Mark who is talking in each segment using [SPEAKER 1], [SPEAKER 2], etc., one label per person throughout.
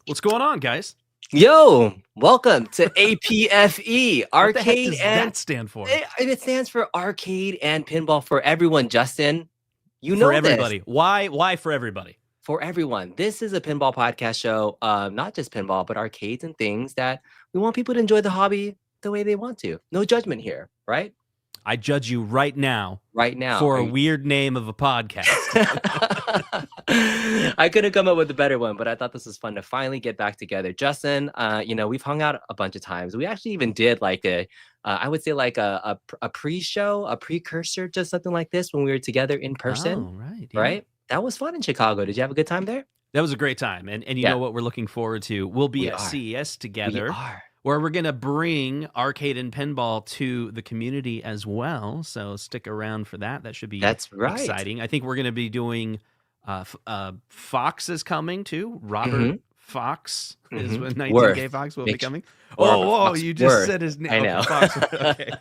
[SPEAKER 1] What's going on, guys?
[SPEAKER 2] Yo, welcome to APFE,
[SPEAKER 1] What the heck
[SPEAKER 2] Arcade
[SPEAKER 1] does
[SPEAKER 2] and
[SPEAKER 1] that stand for?
[SPEAKER 2] it stands for Arcade and Pinball for everyone, Justin. You
[SPEAKER 1] For
[SPEAKER 2] know
[SPEAKER 1] everybody.
[SPEAKER 2] this.
[SPEAKER 1] Why for everybody?
[SPEAKER 2] For everyone. This is a pinball podcast show, not just pinball, but arcades and things that we want people to enjoy the hobby the way they want to. No judgment here, right?
[SPEAKER 1] I judge you right now
[SPEAKER 2] Right now.
[SPEAKER 1] for a weird name of a podcast.
[SPEAKER 2] I couldn't come up with a better one, but I thought this was fun to finally get back together. Justin, we've hung out a bunch of times. We actually even did like I would say like a pre-show, a precursor to something like this when we were together in person.
[SPEAKER 1] Oh, right. Yeah.
[SPEAKER 2] Right? That was fun in Chicago. Did you have a good time there?
[SPEAKER 1] That was a great time. And you know what we're looking forward to? We'll be at CES together.
[SPEAKER 2] We are.
[SPEAKER 1] Where we're going to bring arcade and pinball to the community as well. So stick around for that. That should be exciting. I think we're going to be doing Fox is coming too. Robert Fox is when 19K Fox will be coming. Oh, you just said his name.
[SPEAKER 2] I know.
[SPEAKER 1] Fox. Okay.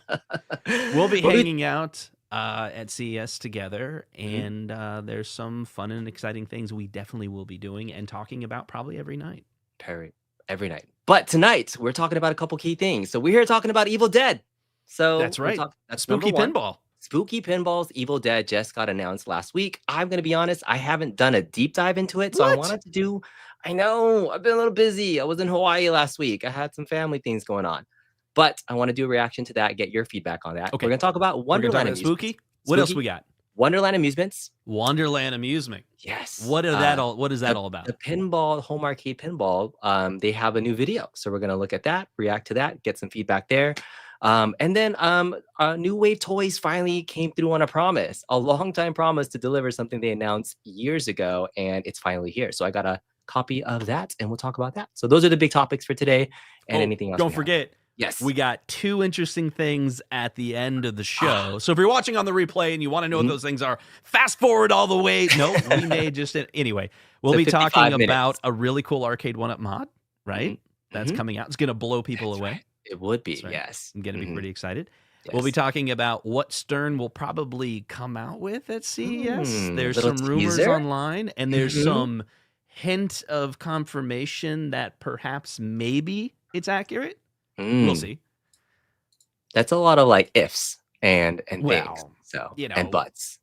[SPEAKER 1] We'll be hanging out at CES together, and there's some fun and exciting things we definitely will be doing and talking about probably every night.
[SPEAKER 2] Every night. But tonight, we're talking about a couple key things. So we're here talking about Evil Dead. So
[SPEAKER 1] that's right.
[SPEAKER 2] That's
[SPEAKER 1] Spooky Pinball.
[SPEAKER 2] Spooky Pinball's Evil Dead just got announced last week. I'm going to be honest, I haven't done a deep dive into it. So I wanted to do, I know, I've been a little busy. I was in Hawaii last week. I had some family things going on. But I want to do a reaction to that, get your feedback on that. Okay. We're going to talk about Wonderland Amusements.
[SPEAKER 1] Spooky? What else we got?
[SPEAKER 2] Wonderland Amusements.
[SPEAKER 1] Wonderland Amusement.
[SPEAKER 2] Yes.
[SPEAKER 1] What is that all about?
[SPEAKER 2] The pinball, home arcade pinball, they have a new video. So we're going to look at that, react to that, get some feedback there. And then New Wave Toys finally came through on a long time promise to deliver something they announced years ago, and it's finally here. So I got a copy of that, and we'll talk about that. So those are the big topics for today, and anything else.
[SPEAKER 1] Don't forget.
[SPEAKER 2] Yes.
[SPEAKER 1] We got two interesting things at the end of the show. So if you're watching on the replay and you want to know what those things are, fast forward all the way. No, we may just... Anyway, we'll be talking about a really cool arcade one-up mod, right? That's coming out. It's going to blow people away.
[SPEAKER 2] Right. It would be, yes.
[SPEAKER 1] I'm going to be pretty excited. Yes. We'll be talking about what Stern will probably come out with at CES. There's some rumors online, and there's some hint of confirmation that perhaps maybe it's accurate. We'll see.
[SPEAKER 2] That's a lot of like ifs and things. So and buts.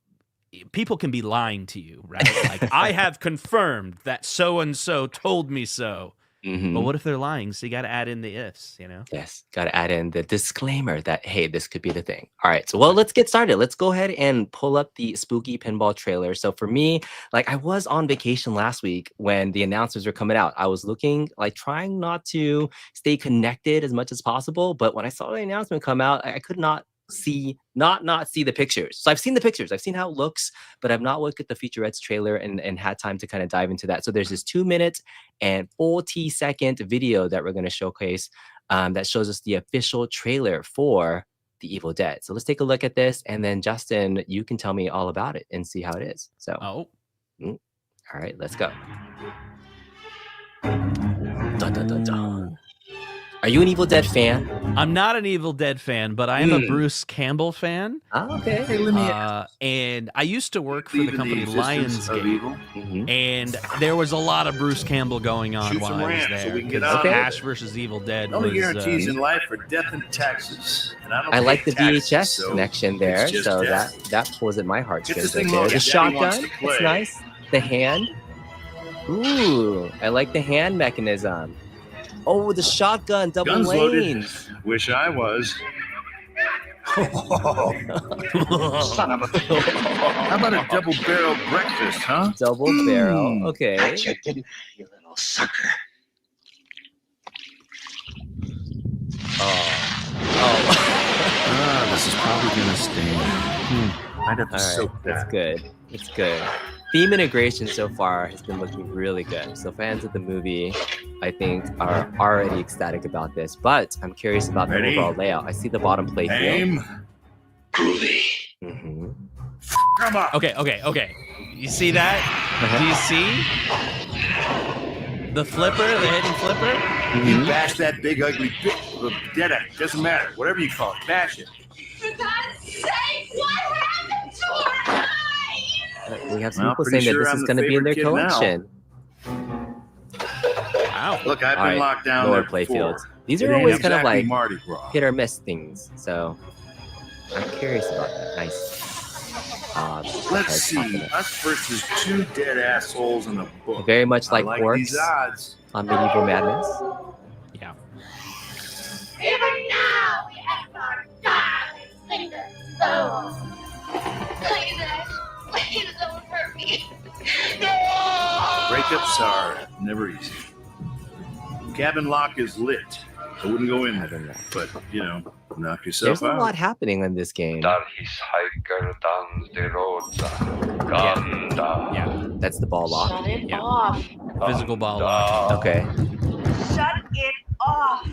[SPEAKER 1] People can be lying to you, right? Like I have confirmed that so and so told me so. But what if they're lying? So you got to add in the ifs, you know?
[SPEAKER 2] Yes, got to add in the disclaimer that, hey, this could be the thing. All right, so let's get started. Let's go ahead and pull up the Spooky Pinball trailer. So for me, like I was on vacation last week when the announcements were coming out. I was looking, like trying not to stay connected as much as possible. But when I saw the announcement come out, I could not see the pictures. So I've seen the pictures, I've seen how it looks, but I've not looked at the featurettes trailer and had time to kind of dive into that. So there's this 2 minute and 40-second video that we're going to showcase that shows us the official trailer for the Evil Dead. So let's take a look at this, and then Justin, you can tell me all about it and see how it is. So all right, let's go. Dun, dun, dun, dun. Are you an Evil Dead fan?
[SPEAKER 1] I'm not an Evil Dead fan, but I am a Bruce Campbell fan.
[SPEAKER 2] Oh, okay.
[SPEAKER 3] Hey, let me
[SPEAKER 1] and I used to work for the company Lionsgate, and there was a lot of Bruce Campbell going on while I was there.
[SPEAKER 3] So
[SPEAKER 1] Ash versus Evil Dead
[SPEAKER 3] only
[SPEAKER 1] was...
[SPEAKER 3] guarantees in life for death and taxes. And
[SPEAKER 2] I like the VHS connection there, so that pulls at my heartstrings right there. The shotgun, it's nice. The hand. Ooh, I like the hand mechanism. Oh, the shotgun, double
[SPEAKER 3] Guns
[SPEAKER 2] lanes.
[SPEAKER 3] Loaded. Wish I was. Son of a... How about a double barrel breakfast, huh?
[SPEAKER 2] Double barrel, okay.
[SPEAKER 4] Gotcha, didn't I, you little sucker?
[SPEAKER 3] This is probably gonna sting. Might have to soak that.
[SPEAKER 2] That's good. It's good. Theme integration so far has been looking really good. So fans of the movie, I think, are already ecstatic about this. But I'm curious about the overall layout. I see the bottom plate
[SPEAKER 3] Aim.
[SPEAKER 4] Groovy.
[SPEAKER 3] Come on.
[SPEAKER 1] Okay. You see that? Do you see the flipper, the hidden flipper?
[SPEAKER 3] You bash that big ugly dead end. Doesn't matter. Whatever you call it, bash it.
[SPEAKER 5] For God's sake, what happened to her eye?
[SPEAKER 2] We have some people saying that this is going to be in their collection.
[SPEAKER 1] Wow.
[SPEAKER 3] Look, I've been locked down
[SPEAKER 2] lower
[SPEAKER 3] there
[SPEAKER 2] play
[SPEAKER 3] before.
[SPEAKER 2] fields. These
[SPEAKER 3] It
[SPEAKER 2] are
[SPEAKER 3] ain't
[SPEAKER 2] always kind of
[SPEAKER 3] exactly
[SPEAKER 2] like
[SPEAKER 3] Mardi Gras.
[SPEAKER 2] hit or miss things. So I'm curious about that. Nice.
[SPEAKER 3] Let's see. Us versus two dead assholes in a book.
[SPEAKER 2] Very much like
[SPEAKER 3] these
[SPEAKER 2] orcs
[SPEAKER 3] odds.
[SPEAKER 2] on Medieval Madness.
[SPEAKER 1] Yeah.
[SPEAKER 5] Even now, we have our darling fingers. So, please don't hurt me. No!
[SPEAKER 3] Breakups are never easy. Cabin lock is lit. I wouldn't go in there, but you know, knock yourself
[SPEAKER 2] There's
[SPEAKER 3] out.
[SPEAKER 2] a lot happening in this game.
[SPEAKER 1] Yeah,
[SPEAKER 2] that's the ball lock.
[SPEAKER 5] Shut it
[SPEAKER 1] Yeah.
[SPEAKER 5] off.
[SPEAKER 1] Physical ball lock.
[SPEAKER 2] Okay.
[SPEAKER 5] Shut it off.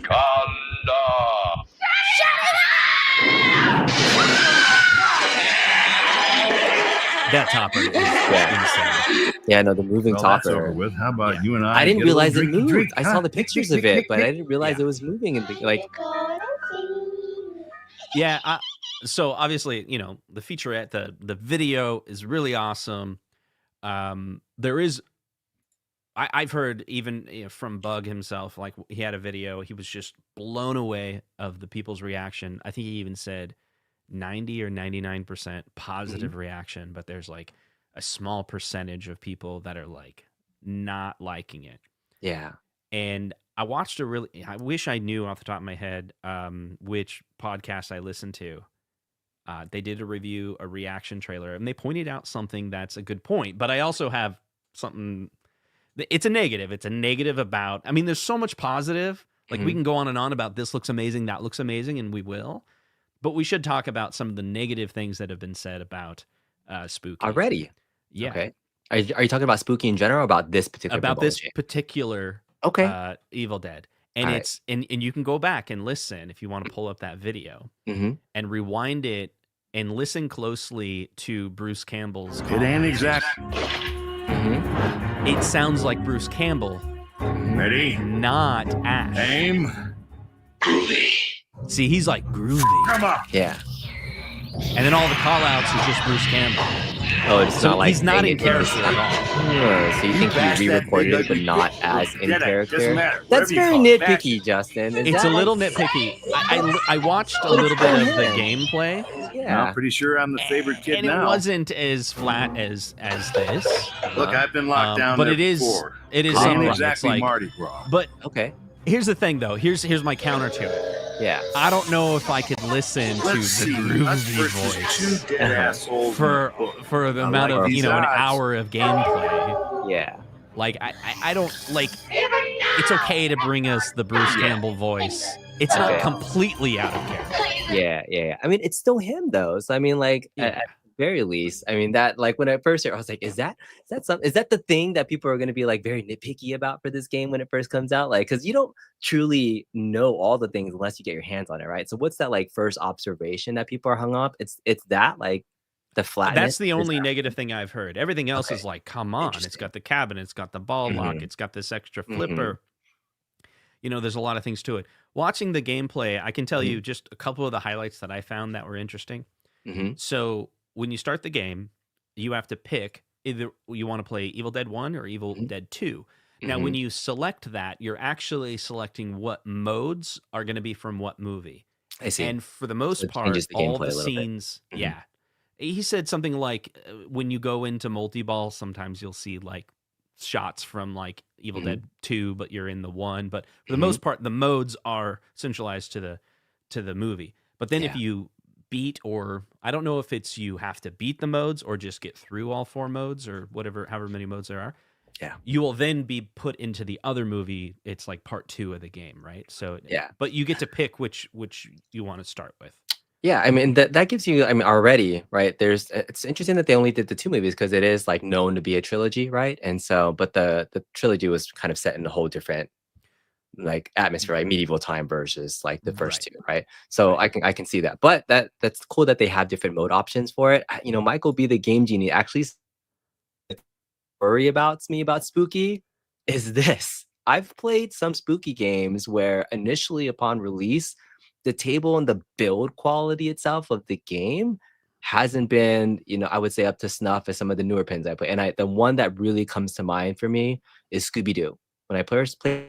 [SPEAKER 1] That topper is insane.
[SPEAKER 2] Yeah, no, the moving
[SPEAKER 3] Well, that's over
[SPEAKER 2] topper.
[SPEAKER 3] with. How about you and I?
[SPEAKER 2] I didn't
[SPEAKER 3] get a little
[SPEAKER 2] realize it
[SPEAKER 3] drinky
[SPEAKER 2] moved.
[SPEAKER 3] drink,
[SPEAKER 2] I
[SPEAKER 3] huh?
[SPEAKER 2] saw the pictures of it, but I didn't realize
[SPEAKER 1] Yeah.
[SPEAKER 2] it was moving. And like,
[SPEAKER 1] Yeah. So obviously, you know, the featurette, the video is really awesome. There is, I've heard even from Bug himself, like he had a video, he was just blown away of the people's reaction. I think he even said 90 or 99% positive reaction, but there's like a small percentage of people that are like not liking it.
[SPEAKER 2] yeah.
[SPEAKER 1] And I watched I wish I knew off the top of my head which podcast I listened to. They did a reaction trailer, and they pointed out something that's a good point. But I also have something, it's a negative. It's a negative about, I mean, there's so much positive. Like we can go on and on about this looks amazing, that looks amazing, and we will. But we should talk about some of the negative things that have been said about Spooky.
[SPEAKER 2] Already?
[SPEAKER 1] Yeah.
[SPEAKER 2] Okay. Are you talking about Spooky in general or about this particular
[SPEAKER 1] About
[SPEAKER 2] pinball
[SPEAKER 1] this
[SPEAKER 2] game?
[SPEAKER 1] particular
[SPEAKER 2] Okay.
[SPEAKER 1] Evil Dead. And
[SPEAKER 2] All
[SPEAKER 1] it's and you can go back and listen if you want to pull up that video and rewind it and listen closely to Bruce Campbell's
[SPEAKER 3] It
[SPEAKER 1] comments.
[SPEAKER 3] ain't exact.
[SPEAKER 1] It sounds like Bruce Campbell,
[SPEAKER 3] Ready?
[SPEAKER 1] not Ash.
[SPEAKER 3] Aim.
[SPEAKER 1] See, he's like groovy.
[SPEAKER 3] Come on.
[SPEAKER 2] Yeah.
[SPEAKER 1] And then all the call outs is just Bruce Campbell.
[SPEAKER 2] Oh, it's
[SPEAKER 1] So
[SPEAKER 2] not like
[SPEAKER 1] he's not
[SPEAKER 2] saying
[SPEAKER 1] in
[SPEAKER 2] it is-
[SPEAKER 1] character at all.
[SPEAKER 2] Oh, so you think
[SPEAKER 3] bash
[SPEAKER 2] he
[SPEAKER 3] that
[SPEAKER 2] re-recorded
[SPEAKER 3] big
[SPEAKER 2] it, but
[SPEAKER 3] ugly
[SPEAKER 2] not
[SPEAKER 3] bitch.
[SPEAKER 2] as in
[SPEAKER 3] Dead Doesn't
[SPEAKER 2] character?
[SPEAKER 3] matter.
[SPEAKER 2] That's
[SPEAKER 3] Whatever
[SPEAKER 2] very
[SPEAKER 3] you call it.
[SPEAKER 2] nitpicky, Justin. Is
[SPEAKER 1] It's
[SPEAKER 2] that
[SPEAKER 1] a little
[SPEAKER 2] like-
[SPEAKER 1] nitpicky. I watched a little bit of the gameplay,
[SPEAKER 2] Yeah.
[SPEAKER 3] I'm pretty sure I'm the favorite kid
[SPEAKER 1] and
[SPEAKER 3] now.
[SPEAKER 1] it wasn't as flat as this.
[SPEAKER 3] Look, I've been locked down
[SPEAKER 1] but
[SPEAKER 3] there
[SPEAKER 1] it is
[SPEAKER 3] before.
[SPEAKER 1] it is
[SPEAKER 3] It ain't
[SPEAKER 1] something.
[SPEAKER 3] exactly
[SPEAKER 1] It's like,
[SPEAKER 3] Mardi Gras.
[SPEAKER 1] but
[SPEAKER 2] Okay.
[SPEAKER 1] here's the thing, though. Here's my counter to it.
[SPEAKER 2] Yeah.
[SPEAKER 1] I don't know if I could listen to
[SPEAKER 3] Let's
[SPEAKER 1] the
[SPEAKER 3] see. Us
[SPEAKER 1] groovy
[SPEAKER 3] versus
[SPEAKER 1] voice
[SPEAKER 3] two dead assholes
[SPEAKER 1] for
[SPEAKER 3] in a book.
[SPEAKER 1] for the
[SPEAKER 3] I
[SPEAKER 1] amount
[SPEAKER 3] like
[SPEAKER 1] of
[SPEAKER 3] these
[SPEAKER 1] an
[SPEAKER 3] odds.
[SPEAKER 1] hour of gameplay.
[SPEAKER 2] Yeah.
[SPEAKER 1] Like I don't like. It's okay to bring us the Bruce Campbell voice. It's not
[SPEAKER 2] Okay.
[SPEAKER 1] completely out of character.
[SPEAKER 2] Yeah. I mean, it's still him though. So I mean, like at the very least, I mean that like when I first heard, I was like, is that the thing that people are going to be like very nitpicky about for this game when it first comes out? Like, because you don't truly know all the things unless you get your hands on it, right? So what's that like first observation that people are hung up? It's that like the flatness.
[SPEAKER 1] That's the
[SPEAKER 2] Is
[SPEAKER 1] only
[SPEAKER 2] that-
[SPEAKER 1] negative thing I've heard. Everything else
[SPEAKER 2] Okay.
[SPEAKER 1] is like, come on. It's
[SPEAKER 2] Interesting.
[SPEAKER 1] got the cabin. It's got the ball lock. It's got this extra flipper. You know, there's a lot of things to it. Watching the gameplay, I can tell you just a couple of the highlights that I found that were interesting. So when you start the game, you have to pick either you want to play Evil Dead 1 or Evil Dead 2. Now, when you select that, you're actually selecting what modes are going to be from what movie.
[SPEAKER 2] I see.
[SPEAKER 1] And for the most
[SPEAKER 2] So it
[SPEAKER 1] part,
[SPEAKER 2] changes the
[SPEAKER 1] all
[SPEAKER 2] gameplay
[SPEAKER 1] the
[SPEAKER 2] a little bit.
[SPEAKER 1] scenes, He said something like when you go into multi-ball, sometimes you'll see like shots from like Evil Dead 2, but you're in the 1. But for the most part, the modes are centralized to the movie. But then if you beat, or I don't know if it's you have to beat the modes or just get through all 4 modes or however many modes there are.
[SPEAKER 2] Yeah.
[SPEAKER 1] You will then be put into the other movie. It's like part 2 of the game, right? So but you get to pick which you want to start with.
[SPEAKER 2] Yeah, I mean that gives you. I mean, already, right? It's interesting that they only did the 2 movies because it is like known to be a trilogy, right? And so, but the trilogy was kind of set in a whole different like atmosphere, right? Medieval time versus like the first 2, right? So I can see that, but that's cool that they have different mode options for it. You know, Michael B, the Game Genie, actually worry about me about Spooky is this. I've played some Spooky games where initially upon release, the table and the build quality itself of the game hasn't been, you know, I would say up to snuff as some of the newer pins I play. And the one that really comes to mind for me is Scooby-Doo. When I first played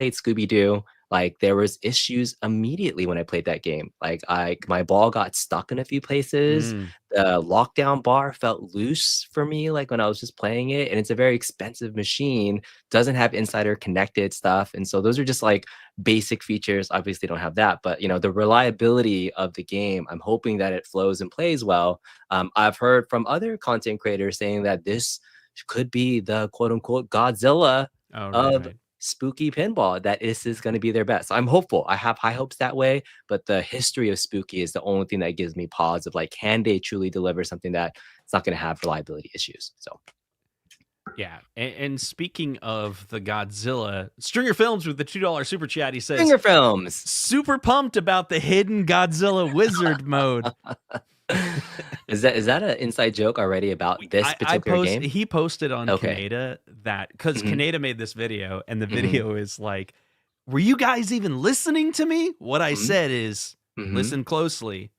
[SPEAKER 2] Scooby-Doo, like there was issues immediately when I played that game. Like my ball got stuck in a few places.
[SPEAKER 1] Mm.
[SPEAKER 2] The lockdown bar felt loose for me, like when I was just playing it. And it's a very expensive machine, doesn't have insider connected stuff. And so those are just like basic features. Obviously don't have that, but the reliability of the game, I'm hoping that it flows and plays well. I've heard from other content creators saying that this could be the quote unquote Godzilla of Spooky Pinball, that this is going to be their best. So I'm hopeful. I have high hopes that way, but the history of Spooky is the only thing that gives me pause of like, can they truly deliver something that it's not going to have reliability issues? So
[SPEAKER 1] yeah. And speaking of the Godzilla, Stringer Films with the $2 super chat, he says,
[SPEAKER 2] Stringer Films,
[SPEAKER 1] super pumped about the hidden Godzilla wizard mode.
[SPEAKER 2] Is that an inside joke already about this particular game?
[SPEAKER 1] He posted on Kaneda that because Kaneda made this video, and the video is like, were you guys even listening to me? What I said is, listen closely.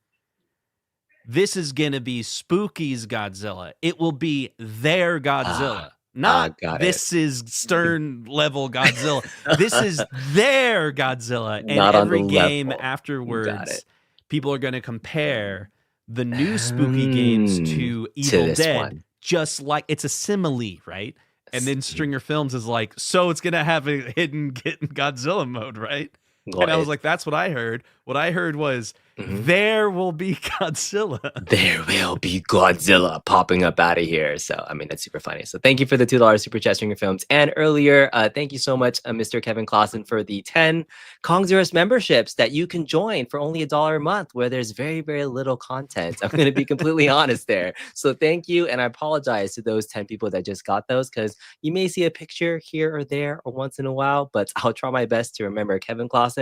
[SPEAKER 1] This is gonna be Spooky's Godzilla. It will be their Godzilla. Not this is Stern level Godzilla. This is their Godzilla. And
[SPEAKER 2] not
[SPEAKER 1] every game afterwards, people are gonna compare the new Spooky games to Evil Dead, just like it's a simile, right? And then Stringer Films is like, so it's gonna have a hidden Godzilla mode, right? And I was like, that's what I heard. What I heard was there will be Godzilla.
[SPEAKER 2] There will be Godzilla popping up out of here. So, I mean, that's super funny. So thank you for the $2 super chat, Stringer Films. And earlier, thank you so much, Mr. Kevin Clausen, for the 10 Kongzerus memberships that you can join for only $1 a month, where there's very, very little content. I'm going to be completely honest there. So thank you. And I apologize to those 10 people that just got those, because you may see a picture here or there or once in a while, but I'll try my best to remember. Kevin Clausen,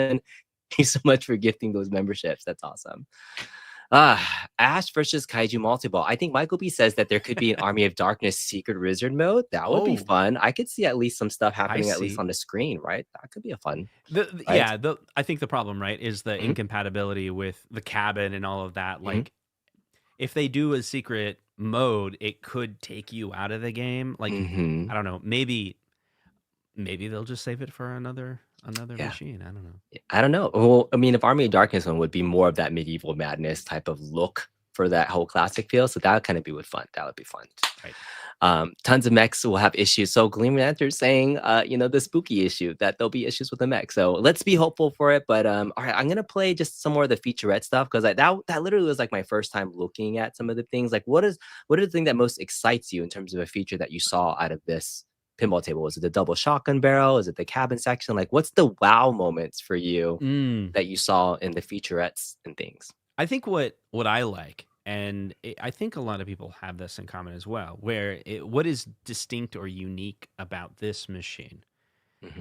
[SPEAKER 2] thank you so much for gifting those memberships. That's awesome. Ash versus Kaiju Multiball. I think Michael B says that there could be an Army of Darkness secret wizard mode. That would be fun. I could see at least some stuff happening at least on the screen, right? That could be a fun.
[SPEAKER 1] Yeah, I think the problem, right, is the incompatibility with the cabin and all of that. Like, if they do a secret mode, it could take you out of the game. Like, I don't know, maybe they'll just save it for another machine. I don't know.
[SPEAKER 2] I don't know. Well, I mean, if Army of Darkness one would be more of that medieval madness type of look for that whole classic feel, so that would kind of be fun. That would be fun. Right. Tons of mechs will have issues. So Gleam Answer saying, the Spooky issue, that there'll be issues with the mech. So let's be hopeful for it. But all right, I'm gonna play just some more of the featurette stuff, because that literally was like my first time looking at some of the things. Like, what are the thing that most excites you in terms of a feature that you saw out of this pinball table? Is it the double shotgun barrel? Is it the cabin section? Like, what's the wow moments for you that you saw in the featurettes and things?
[SPEAKER 1] I think what I like, and I think a lot of people have this in common as well, where what is distinct or unique about this machine?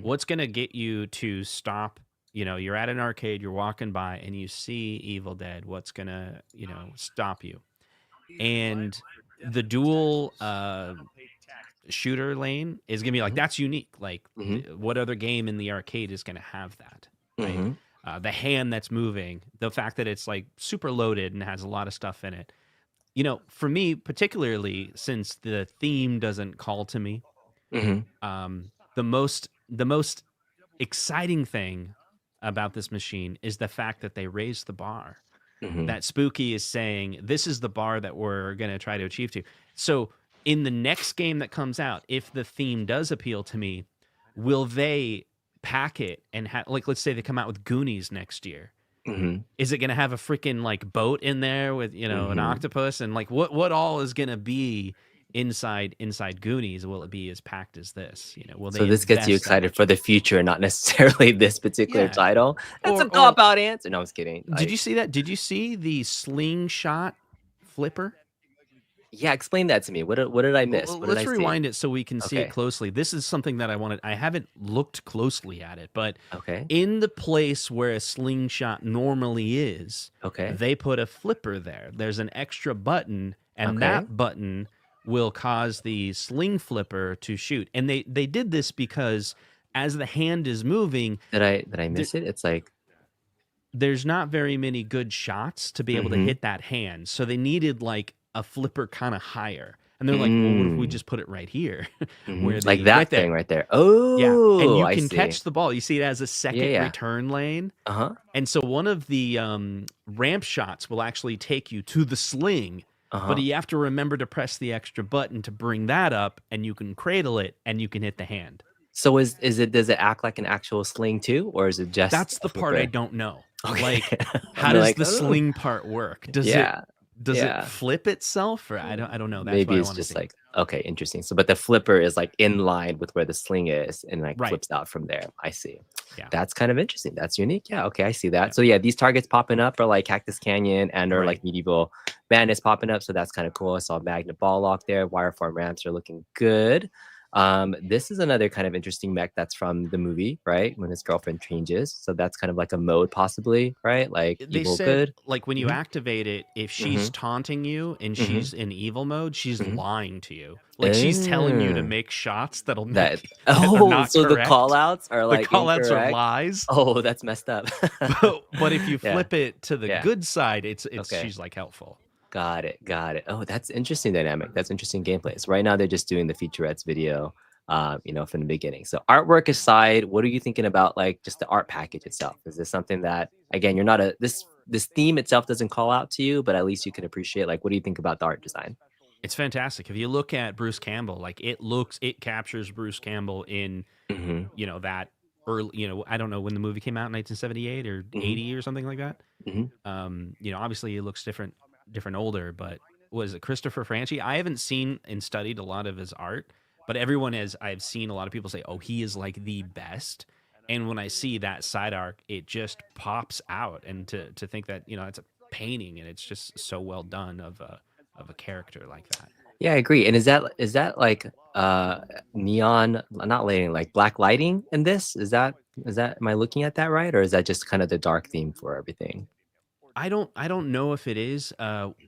[SPEAKER 1] What's going to get you to stop? You're at an arcade, you're walking by, and you see Evil Dead. What's going to, stop you? And the dual shooter lane is gonna be like, that's unique. Like, what other game in the arcade is gonna have that? Right? The hand that's moving, the fact that it's like super loaded and has a lot of stuff in it. For me, particularly since the theme doesn't call to me, the most exciting thing about this machine is the fact that they raised the bar. That Spooky is saying, this is the bar that we're gonna try to achieve to. So in the next game that comes out, if the theme does appeal to me, will they pack it and have, like, let's say they come out with Goonies next year. Is it going to have a freaking like boat in there with, an octopus, and like what all is going to be inside Goonies? Will it be as packed as this?
[SPEAKER 2] So this gets you excited for the future, not necessarily this particular title. That's a cop-out answer. No, I was kidding.
[SPEAKER 1] Did you see that? Did you see the slingshot flipper?
[SPEAKER 2] Yeah, explain that to me. What did I miss?
[SPEAKER 1] Let's rewind it so we can see it closely. This is something that I haven't looked closely at it, but in the place where a slingshot normally is, they put a flipper there. There's an extra button, and that button will cause the sling flipper to shoot. And they did this because as the hand is moving,
[SPEAKER 2] did I miss it? It's like
[SPEAKER 1] there's not very many good shots to be able to hit that hand, so they needed like a flipper kind of higher. And they're like, well, what if we just put it right here? Where
[SPEAKER 2] Like
[SPEAKER 1] the
[SPEAKER 2] that
[SPEAKER 1] right
[SPEAKER 2] thing
[SPEAKER 1] there.
[SPEAKER 2] right there.
[SPEAKER 1] Yeah. And
[SPEAKER 2] Oh,
[SPEAKER 1] you
[SPEAKER 2] I
[SPEAKER 1] can
[SPEAKER 2] see.
[SPEAKER 1] catch the ball. You see it as a
[SPEAKER 2] Yeah,
[SPEAKER 1] second
[SPEAKER 2] yeah.
[SPEAKER 1] return lane.
[SPEAKER 2] Uh-huh.
[SPEAKER 1] And so one of the ramp shots will actually take you to the sling, but
[SPEAKER 2] Uh-huh.
[SPEAKER 1] you have to remember to press the extra button to bring that up, and you can cradle it and you can hit the hand.
[SPEAKER 2] So does it act like an actual sling too, or is it just
[SPEAKER 1] That's
[SPEAKER 2] a
[SPEAKER 1] the part I
[SPEAKER 2] flipper?
[SPEAKER 1] don't know.
[SPEAKER 2] Okay.
[SPEAKER 1] Like, how
[SPEAKER 2] I'm
[SPEAKER 1] does
[SPEAKER 2] like,
[SPEAKER 1] the
[SPEAKER 2] oh.
[SPEAKER 1] sling part work? Does
[SPEAKER 2] Yeah.
[SPEAKER 1] it flip itself, or I don't know. That's
[SPEAKER 2] Maybe
[SPEAKER 1] what I
[SPEAKER 2] it's
[SPEAKER 1] want to
[SPEAKER 2] just
[SPEAKER 1] see.
[SPEAKER 2] like, okay, interesting. So, but the flipper is like in line with where the sling is and like
[SPEAKER 1] Right.
[SPEAKER 2] flips out from there. I see.
[SPEAKER 1] Yeah.
[SPEAKER 2] That's kind of interesting. That's unique. Yeah. Okay. I see that.
[SPEAKER 1] Yeah.
[SPEAKER 2] So yeah, these targets popping up are like Cactus Canyon and or
[SPEAKER 1] Right.
[SPEAKER 2] like Medieval Bandits popping up. So that's kind of cool. I saw Magnet Ball Lock there. Wireform ramps are looking good. This is another kind of interesting mech that's from the movie, right? When his girlfriend changes. So that's kind of like a mode possibly, right? Like
[SPEAKER 1] They
[SPEAKER 2] evil
[SPEAKER 1] said,
[SPEAKER 2] good.
[SPEAKER 1] like, when you activate it, if she's taunting you and she's in evil mode, she's lying to you. Like, she's telling you to make shots that'll make
[SPEAKER 2] That
[SPEAKER 1] that are
[SPEAKER 2] oh,
[SPEAKER 1] not
[SPEAKER 2] so the
[SPEAKER 1] correct.
[SPEAKER 2] call outs are
[SPEAKER 1] The
[SPEAKER 2] like
[SPEAKER 1] call outs are
[SPEAKER 2] incorrect.
[SPEAKER 1] lies.
[SPEAKER 2] Oh, that's messed up.
[SPEAKER 1] But if you
[SPEAKER 2] Yeah.
[SPEAKER 1] flip it to the
[SPEAKER 2] Yeah.
[SPEAKER 1] good side, it's
[SPEAKER 2] Okay.
[SPEAKER 1] she's like helpful.
[SPEAKER 2] Got it. Oh, that's interesting dynamic. That's interesting gameplay. So right now they're just doing the featurettes video, from the beginning. So artwork aside, what are you thinking about like just the art package itself? Is this something that again you're not this theme itself doesn't call out to you, but at least you can appreciate like what do you think about the art design?
[SPEAKER 1] It's fantastic. If you look at Bruce Campbell, like it captures Bruce Campbell in that early, I don't know when the movie came out in 1978 or 80 or something like that. Obviously he looks different older, but was it Christopher Franchi? I haven't seen and studied a lot of his art, but I've seen a lot of people say, oh, he is like the best. And when I see that side arc, it just pops out. And to think that, it's a painting and it's just so well done of a character like that.
[SPEAKER 2] Yeah, I agree. And is that like neon, not lighting, like black lighting in this? Is that am I looking at that right? Or is that just kind of the dark theme for everything?
[SPEAKER 1] I don't know if it is.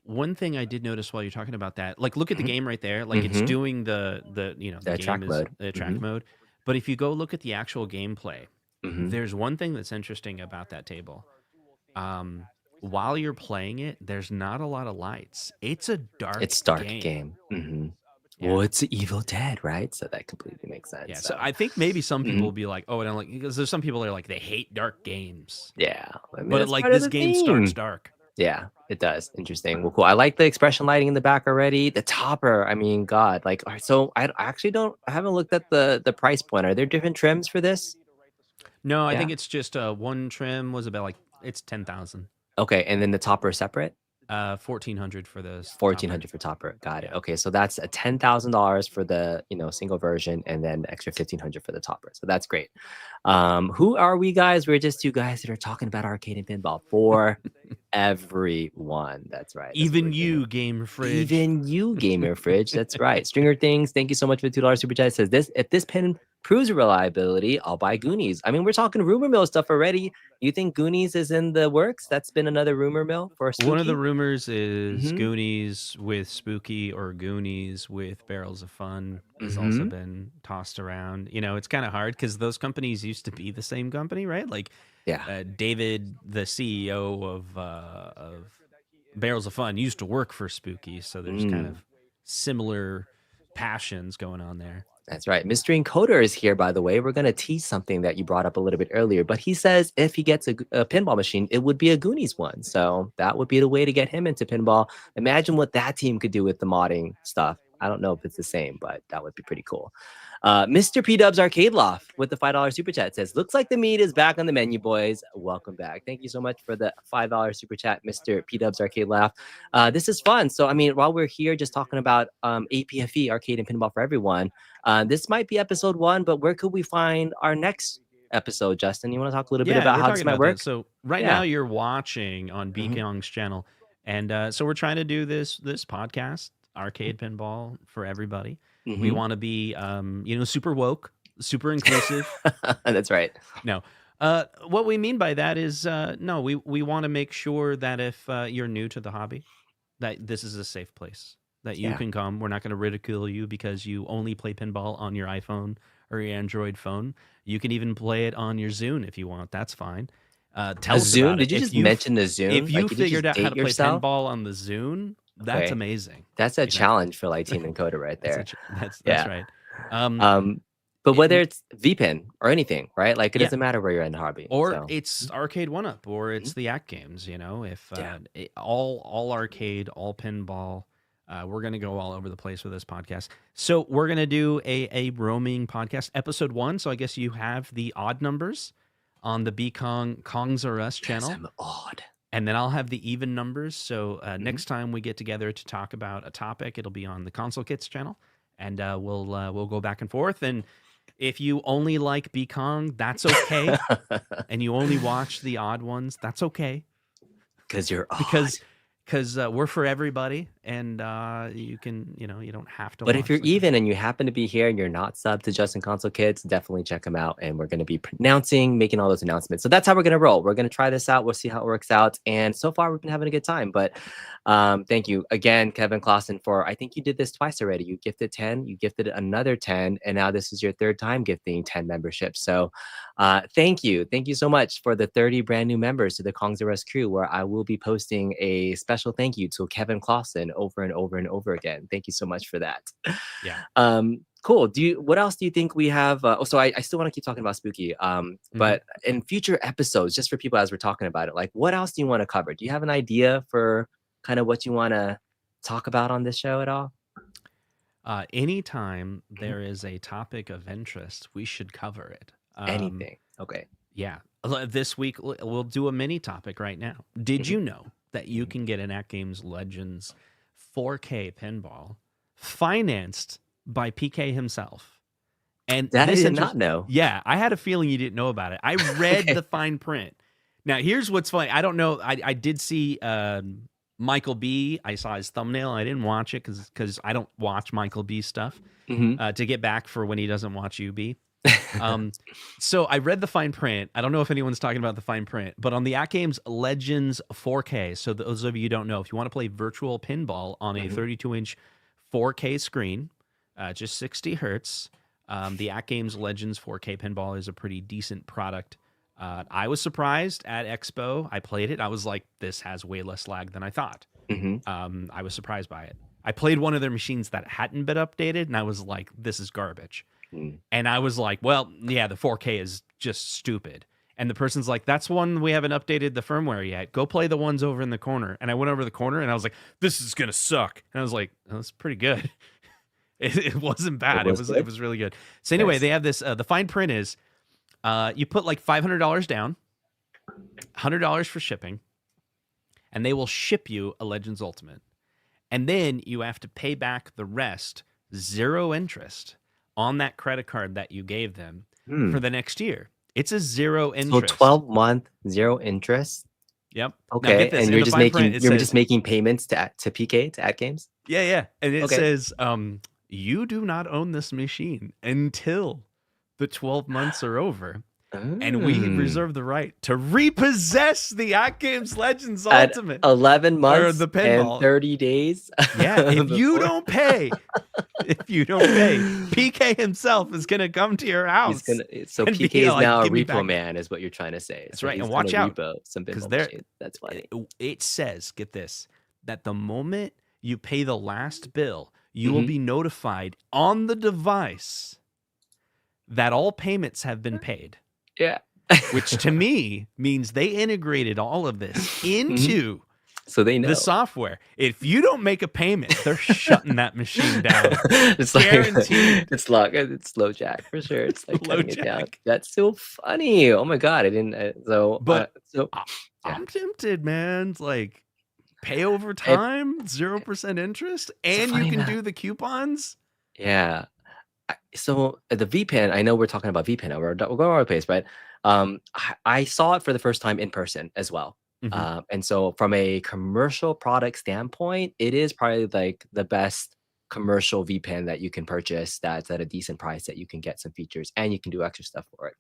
[SPEAKER 1] One thing I did notice while you're talking about that, like look at the game right there, like it's doing the
[SPEAKER 2] The track mode.
[SPEAKER 1] the track mode. But if you go look at the actual gameplay, there's one thing that's interesting about that table. While you're playing it, there's not a lot of lights. It's a dark game. Yeah.
[SPEAKER 2] Well, it's Evil Dead, right? So that completely makes sense.
[SPEAKER 1] Yeah, so I think maybe some people will be like, oh, I don't like, because there's some people that are like, they hate dark games.
[SPEAKER 2] Yeah. I mean,
[SPEAKER 1] But
[SPEAKER 2] that's
[SPEAKER 1] like
[SPEAKER 2] part of
[SPEAKER 1] this
[SPEAKER 2] the
[SPEAKER 1] game
[SPEAKER 2] theme.
[SPEAKER 1] starts dark.
[SPEAKER 2] Yeah, it does. Interesting. Well, cool. I like the expression lighting in the back already. The topper, I mean, God, like, all right, so I actually I haven't looked at the price point. Are there different trims for this?
[SPEAKER 1] No, I
[SPEAKER 2] Yeah.
[SPEAKER 1] think it's just one trim was about like, it's 10,000.
[SPEAKER 2] Okay, and then the topper is separate?
[SPEAKER 1] 1,400 for the
[SPEAKER 2] 1,400 for topper. Got it. Okay, so that's a $10,000 for the single version, and then extra 1,500 for the topper. So that's great. Who are we, guys? We're just two guys that are talking about arcade and pinball for everyone. That's right. That's
[SPEAKER 1] Even
[SPEAKER 2] what we're
[SPEAKER 1] you,
[SPEAKER 2] doing.
[SPEAKER 1] Gamer Fridge.
[SPEAKER 2] Even you, Gamer Fridge. That's right. Stringer Things, thank you so much for the $2 super chat. It says if this pin proves reliability, I'll buy Goonies. I mean, we're talking rumor mill stuff already. You think Goonies is in the works? That's been another rumor mill for Spooky?
[SPEAKER 1] One of the rumors is Goonies with Spooky or Goonies with Barrels of Fun has also been tossed around. It's kind of hard because those companies used to be the same company, right? Like, David, the CEO of Barrels of Fun, used to work for Spooky, so there's kind of similar passions going on there.
[SPEAKER 2] That's right. Mystery Encoder is here, by the way. We're going to tease something that you brought up a little bit earlier, but he says if he gets a pinball machine, it would be a Goonies one. So that would be the way to get him into pinball. Imagine what that team could do with the modding stuff. I don't know if it's the same, but that would be pretty cool. Mr. P-Dub's Arcade Loft with the $5 super chat says, looks like the meat is back on the menu, boys. Welcome back. Thank you so much for the $5 super chat, Mr. P-Dub's Arcade Loft. This is fun. So, I mean, while we're here just talking about APFE, Arcade and Pinball for Everyone, this might be episode 1, but where could we find our next episode, Justin? You want to talk a little bit about how this might work?
[SPEAKER 1] So right now you're watching on B Kyung's channel. And so we're trying to do this podcast, Arcade Pinball for Everybody. We want to be, super woke, super inclusive.
[SPEAKER 2] That's right.
[SPEAKER 1] No. What we mean by that is, no, we want to make sure that if you're new to the hobby, that this is a safe place, that you can come. We're not going to ridicule you because you only play pinball on your iPhone or your Android phone. You can even play it on your Zune if you want. That's fine. Tell us
[SPEAKER 2] Zune?
[SPEAKER 1] about
[SPEAKER 2] Did
[SPEAKER 1] it.
[SPEAKER 2] you just mention the Zune?
[SPEAKER 1] If you
[SPEAKER 2] did
[SPEAKER 1] figured out how to play
[SPEAKER 2] yourself?
[SPEAKER 1] pinball on the Zune, That's amazing.
[SPEAKER 2] That's a challenge for like Team Encoder right there.
[SPEAKER 1] That's
[SPEAKER 2] Yeah.
[SPEAKER 1] right.
[SPEAKER 2] But whether it's VPN or anything, right? Like it
[SPEAKER 1] Yeah.
[SPEAKER 2] doesn't matter where you're in the hobby.
[SPEAKER 1] Or
[SPEAKER 2] so.
[SPEAKER 1] it's Arcade 1-Up, or it's the ACT games, you know, if all arcade, all pinball. We're going to go all over the place with this podcast. So we're going to do a roaming podcast, episode 1. So I guess you have the odd numbers on the Kongs Are Us channel.
[SPEAKER 2] Yes, I'm odd.
[SPEAKER 1] And then I'll have the even numbers. So next time we get together to talk about a topic, it'll be on the Console Kits channel. And we'll go back and forth. And if you only like Kong, that's okay. And you only watch the odd ones, that's okay.
[SPEAKER 2] Because you're odd.
[SPEAKER 1] Because we're for everybody, and you can, you don't have to.
[SPEAKER 2] But if you're even and you happen to be here and you're not subbed to Justin Console Kids, definitely check them out. And we're going to be making all those announcements. So that's how we're going to roll. We're going to try this out. We'll see how it works out. And so far, we've been having a good time. But thank you again, Kevin Clausen, for I think you did this twice already. You gifted 10, you gifted another 10, and now this is your third time gifting 10 memberships. So thank you. Thank you so much for the 30 brand new members to the Kongs Are Us crew, where I will be posting a special thank you to Kevin Clausen over and over and over again. Thank you so much for that.
[SPEAKER 1] Yeah.
[SPEAKER 2] Cool. What else do you think we have? So I still want to keep talking about Spooky. But in future episodes, just for people as we're talking about it, like what else do you want to cover? Do you have an idea for kind of what you want to talk about on this show at all?
[SPEAKER 1] Anytime there is a topic of interest, we should cover it.
[SPEAKER 2] Anything. Okay.
[SPEAKER 1] Yeah. This week, we'll do a mini topic right now. Did you know that you can get an At Games Legends 4K pinball financed by PK himself? And
[SPEAKER 2] that I did not know.
[SPEAKER 1] Yeah, I had a feeling you didn't know about it. I read the fine print. Now, here's what's funny. I don't know. I did see Michael B. I saw his thumbnail. I didn't watch it because I don't watch Michael B. stuff to get back for when he doesn't watch UB. So I read the fine print. I don't know if anyone's talking about the fine print, but on the At Games Legends 4K. So those of you who don't know, if you want to play virtual pinball on a 32-inch 4K screen, just 60 hertz, the At Games Legends 4K pinball is a pretty decent product. I was surprised at Expo. I played it. I was like, this has way less lag than I thought. I was surprised by it. I played one of their machines that hadn't been updated, and I was like, this is garbage. And I was like, well, yeah, the 4K is just stupid. And the person's like, that's one we haven't updated the firmware yet. Go play the ones over in the corner. And I went over the corner and I was like, this is going to suck. And I was like, oh, that's pretty good. It wasn't bad. It was really good. So anyway, they have this, the fine print is you put like $500 down, $100 for shipping, and they will ship you a Legends Ultimate. And then you have to pay back the rest, 0 interest, on that credit card that you gave them for the next year. It's a 0 interest.
[SPEAKER 2] So 12-month 0 interest.
[SPEAKER 1] Yep.
[SPEAKER 2] Okay. And you're just making payments to PK, to At Games.
[SPEAKER 1] Yeah. And it says, you do not own this machine until the 12 months are over. And we reserve the right to repossess the At Games Legends Ultimate.
[SPEAKER 2] 11 months
[SPEAKER 1] the pinball.
[SPEAKER 2] and 30 days.
[SPEAKER 1] Yeah, if you don't pay, PK himself is going to come to your house.
[SPEAKER 2] So PK is now a repo man, is what you're trying to say.
[SPEAKER 1] That's right. And watch out.
[SPEAKER 2] Because that's funny.
[SPEAKER 1] It says, get this, that the moment you pay the last bill, you will be notified on the device that all payments have been paid.
[SPEAKER 2] Yeah.
[SPEAKER 1] Which to me means they integrated all of this into
[SPEAKER 2] so they know
[SPEAKER 1] the software. If you don't make a payment, they're shutting that machine down.
[SPEAKER 2] It's guaranteed. It's slow jack for sure. It's like
[SPEAKER 1] slow jack.
[SPEAKER 2] It down. That's so funny. Oh my god, I didn't.
[SPEAKER 1] I'm tempted, man. It's like pay over time, 0% interest, and you can do the coupons.
[SPEAKER 2] Yeah. So the VPN, I know we're talking about VPN. We're going our pace, right? I saw it for the first time in person as well. And so from a commercial product standpoint, it is probably like the best commercial VPN that you can purchase that's at a decent price that you can get some features and you can do extra stuff for it.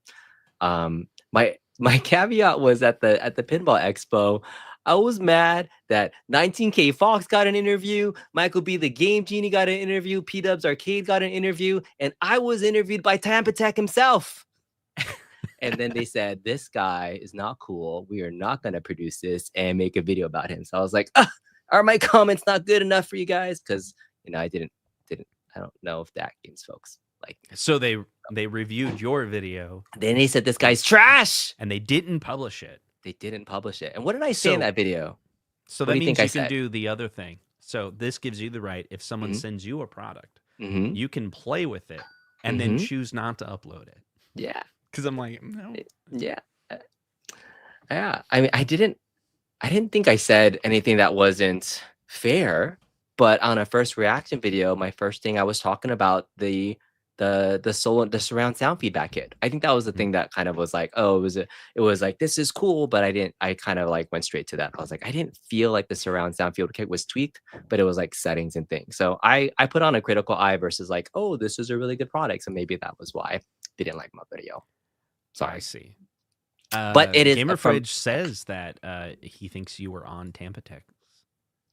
[SPEAKER 2] My caveat was at the Pinball Expo, I was mad that 19K Fox got an interview, Michael B. the Game Genie got an interview, P-Dubs Arcade got an interview, and I was interviewed by Tampa Tech himself. And then they said, this guy is not cool. We are not going to produce this and make a video about him. So I was like, Are my comments not good enough for you guys? Because I don't know if that games folks like.
[SPEAKER 1] So they reviewed your video.
[SPEAKER 2] Then they said this guy's trash,
[SPEAKER 1] and they didn't publish it.
[SPEAKER 2] They didn't publish it. And what did I say in that video?
[SPEAKER 1] So that means you can do the other thing. So this gives you the right. If someone sends you a product, you can play with it and then choose not to upload it.
[SPEAKER 2] Yeah.
[SPEAKER 1] Because I'm like, no.
[SPEAKER 2] Yeah. Yeah. I mean, I didn't think I said anything that wasn't fair, but on a first reaction video, my first thing I was talking about the surround sound feedback kit. I think that was the thing that kind of was like, oh, it was like, this is cool, but I kind of like went straight to that. I was like, I didn't feel like the surround sound field kit was tweaked, but it was like settings and things. So I put on a critical eye versus like, oh, this is a really good product. So maybe that was why they didn't like my video. Sorry.
[SPEAKER 1] I see.
[SPEAKER 2] But it is
[SPEAKER 1] Gamer Fridge says that he thinks you were on Tampa Tech.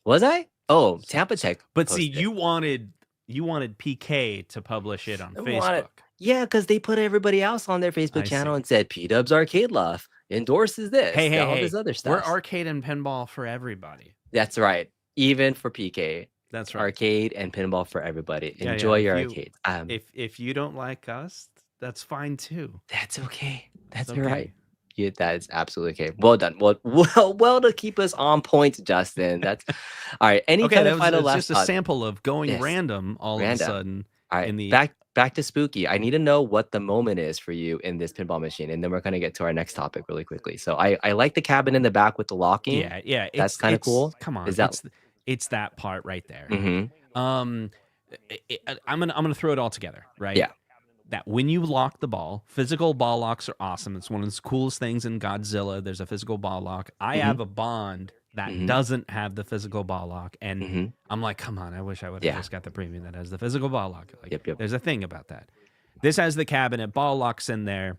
[SPEAKER 2] Was I? Oh, Tampa Tech.
[SPEAKER 1] But see, you wanted PK to publish it on Facebook.
[SPEAKER 2] Yeah, because they put everybody else on their Facebook channel and said P-Dub's Arcade Love endorses this. All this other stuff.
[SPEAKER 1] We're arcade and pinball for everybody.
[SPEAKER 2] That's right. Even for PK.
[SPEAKER 1] That's right.
[SPEAKER 2] Arcade and pinball for everybody. Enjoy your arcades.
[SPEAKER 1] If you don't like us, that's fine too.
[SPEAKER 2] That's okay. That's okay. Right. Yeah, that is absolutely okay. Well done. Well to keep us on point, Justin. That's all right. Any kind of final last
[SPEAKER 1] just a sample of going random all of a sudden.
[SPEAKER 2] All right. Back to Spooky. I need to know what the moment is for you in this pinball machine, and then we're gonna get to our next topic really quickly. So I like the cabin in the back with the locking.
[SPEAKER 1] Yeah.
[SPEAKER 2] That's kind of cool.
[SPEAKER 1] Come on, it's that part right there. I'm gonna throw it all together, right?
[SPEAKER 2] Yeah.
[SPEAKER 1] That when you lock the ball, physical ball locks are awesome. It's one of the coolest things in Godzilla. There's a physical ball lock. I have a Bond that doesn't have the physical ball lock. And I'm like, come on, I wish I would have just got the premium that has the physical ball lock. Like, there's a thing about that. This has the cabinet, ball locks in there.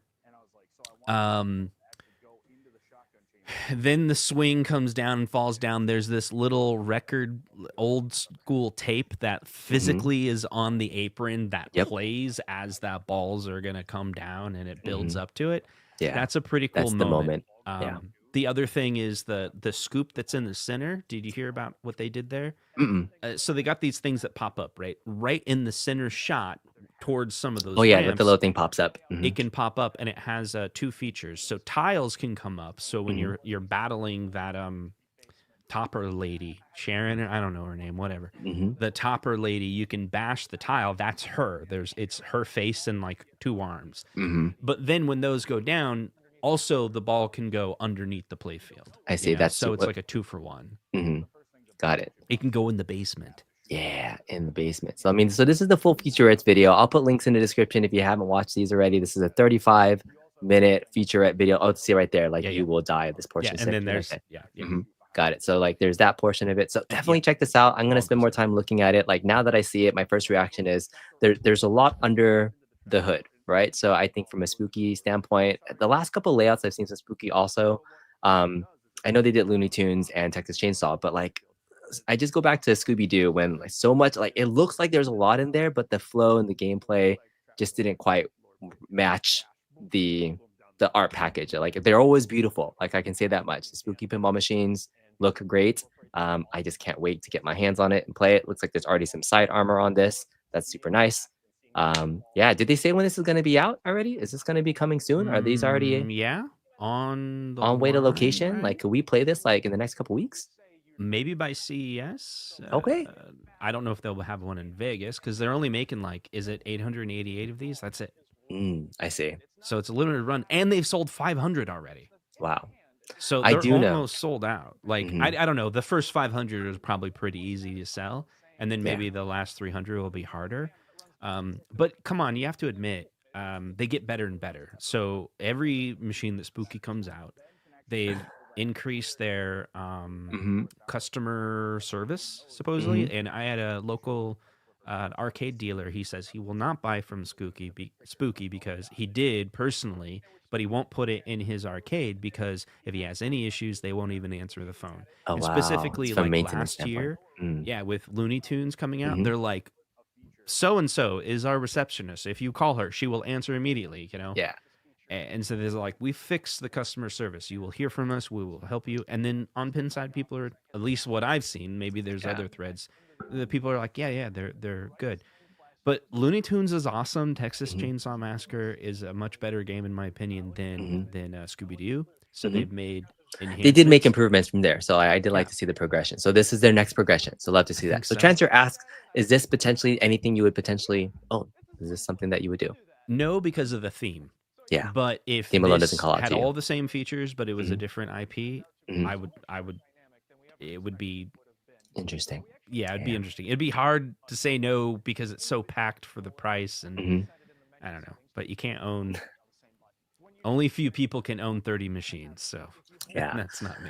[SPEAKER 1] Then the swing comes down and falls down. There's this little record, old school tape that physically is on the apron that plays as that balls are going to come down and it builds up to it.
[SPEAKER 2] Yeah.
[SPEAKER 1] That's a pretty cool moment.
[SPEAKER 2] The moment.
[SPEAKER 1] The other thing is the scoop that's in the center. Did you hear about what they did there? So they got these things that pop up right in the center shot towards some of those ramps,
[SPEAKER 2] the little thing pops up.
[SPEAKER 1] It can pop up, and it has two features. So tiles can come up. So when you're battling that topper lady, Sharon, I don't know her name, whatever, the topper lady, you can bash the tile. That's her. It's her face and like two arms. But then when those go down, also the ball can go underneath the play field.
[SPEAKER 2] I see.
[SPEAKER 1] So it's like a 2-for-1.
[SPEAKER 2] Got it.
[SPEAKER 1] It can go in the basement.
[SPEAKER 2] Yeah, in the basement. So so this is the full featurette video. I'll put links in the description if you haven't watched these already. This is a 35-minute featurette video. Oh, see right there, you will die at this portion.
[SPEAKER 1] And then there's
[SPEAKER 2] Got it. So there's that portion of it. So definitely check this out. I'm gonna spend more time looking at it. Like now that I see it, my first reaction is there's a lot under the hood, right? So I think from a Spooky standpoint, the last couple of layouts I've seen some Spooky also. I know they did Looney Tunes and Texas Chainsaw, but I just go back to Scooby-Doo when so much it looks like there's a lot in there, but the flow and the gameplay just didn't quite match the art package. They're always beautiful. I can say that much. The Spooky Pinball machines look great. I just can't wait to get my hands on it and play it. Looks like there's already some side armor on this. That's super nice. Did they say when this is going to be out already? Is this going to be coming soon? Are these already
[SPEAKER 1] on
[SPEAKER 2] way to location? Right? Could we play this in the next couple weeks?
[SPEAKER 1] Maybe by CES.
[SPEAKER 2] Okay.
[SPEAKER 1] I don't know if they'll have one in Vegas because they're only making is it 888 of these? That's it.
[SPEAKER 2] I see.
[SPEAKER 1] So it's a limited run, and they've sold 500 already.
[SPEAKER 2] Wow.
[SPEAKER 1] So they're almost sold out. I don't know. The first 500 is probably pretty easy to sell, and then maybe the last 300 will be harder. But come on, you have to admit, they get better and better. So every machine that Spooky comes out, they've increase their customer service supposedly. And I had a local arcade dealer. He says he will not buy from Spooky because he did personally, but he won't put it in his arcade because if he has any issues, they won't even answer the phone. And specifically last year, with Looney Tunes coming out, they're like, so and so is our receptionist. If you call her, she will answer immediately. And so there's like, we fix the customer service. You will hear from us. We will help you. And then on Pinside, people are, at least what I've seen, maybe there's other threads, the people are like, yeah, they're good. But Looney Tunes is awesome. Texas Chainsaw Massacre is a much better game, in my opinion, than Scooby-Doo. So they've made enhancements.
[SPEAKER 2] They did make improvements from there. So I did like to see the progression. So this is their next progression. So love to see that. So Transfer asks, is this potentially anything you would potentially own? Is this something that you would do?
[SPEAKER 1] No, because of the theme.
[SPEAKER 2] Yeah.
[SPEAKER 1] But if
[SPEAKER 2] theme alone
[SPEAKER 1] this
[SPEAKER 2] doesn't call out
[SPEAKER 1] had
[SPEAKER 2] to you.
[SPEAKER 1] all the same features, but it was a different IP, it would be
[SPEAKER 2] interesting.
[SPEAKER 1] Yeah, it'd be interesting. It'd be hard to say no because it's so packed for the price, and I don't know. But you can't own. Only a few people can own 30 machines, so
[SPEAKER 2] yeah,
[SPEAKER 1] that's not me.